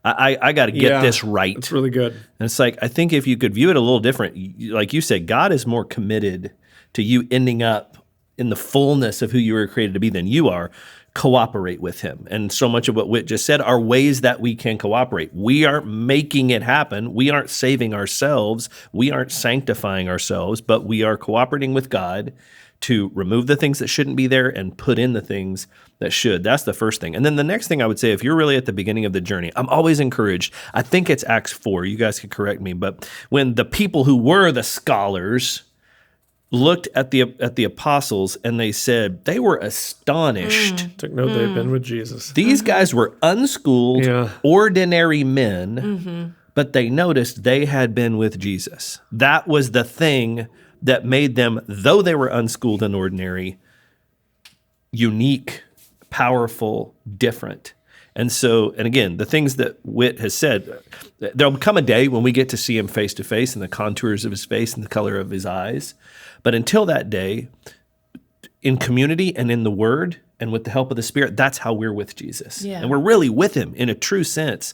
I got to get this right.
It's really good.
And it's like, I think if you could view it a little different, like you said, God is more committed to you ending up in the fullness of who you were created to be than you are. Cooperate with him. And so much of what Whit just said are ways that we can cooperate. We aren't making it happen. We aren't saving ourselves. We aren't sanctifying ourselves, but we are cooperating with God to remove the things that shouldn't be there and put in the things that should. That's the first thing. And then the next thing I would say, if you're really at the beginning of the journey, I'm always encouraged. I think it's Acts 4. You guys could correct me. But when the people who were the scholars looked at the apostles and they said they were astonished.
Took note they'd been with Jesus.
These guys were unschooled, ordinary men, but they noticed they had been with Jesus. That was the thing that made them, though they were unschooled and ordinary, unique, powerful, different. And again, the things that Whit has said, there'll come a day when we get to see him face to face and the contours of his face and the color of his eyes. But until that day, in community and in the Word and with the help of the Spirit, that's how we're with Jesus.
Yeah.
And we're really with him in a true sense.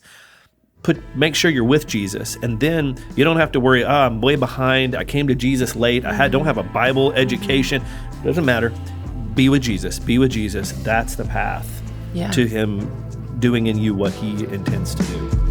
Make sure you're with Jesus, and then you don't have to worry, I'm way behind, I came to Jesus late, don't have a Bible education. Doesn't matter. Be with Jesus. Be with Jesus. That's the path to him doing in you what he intends to do.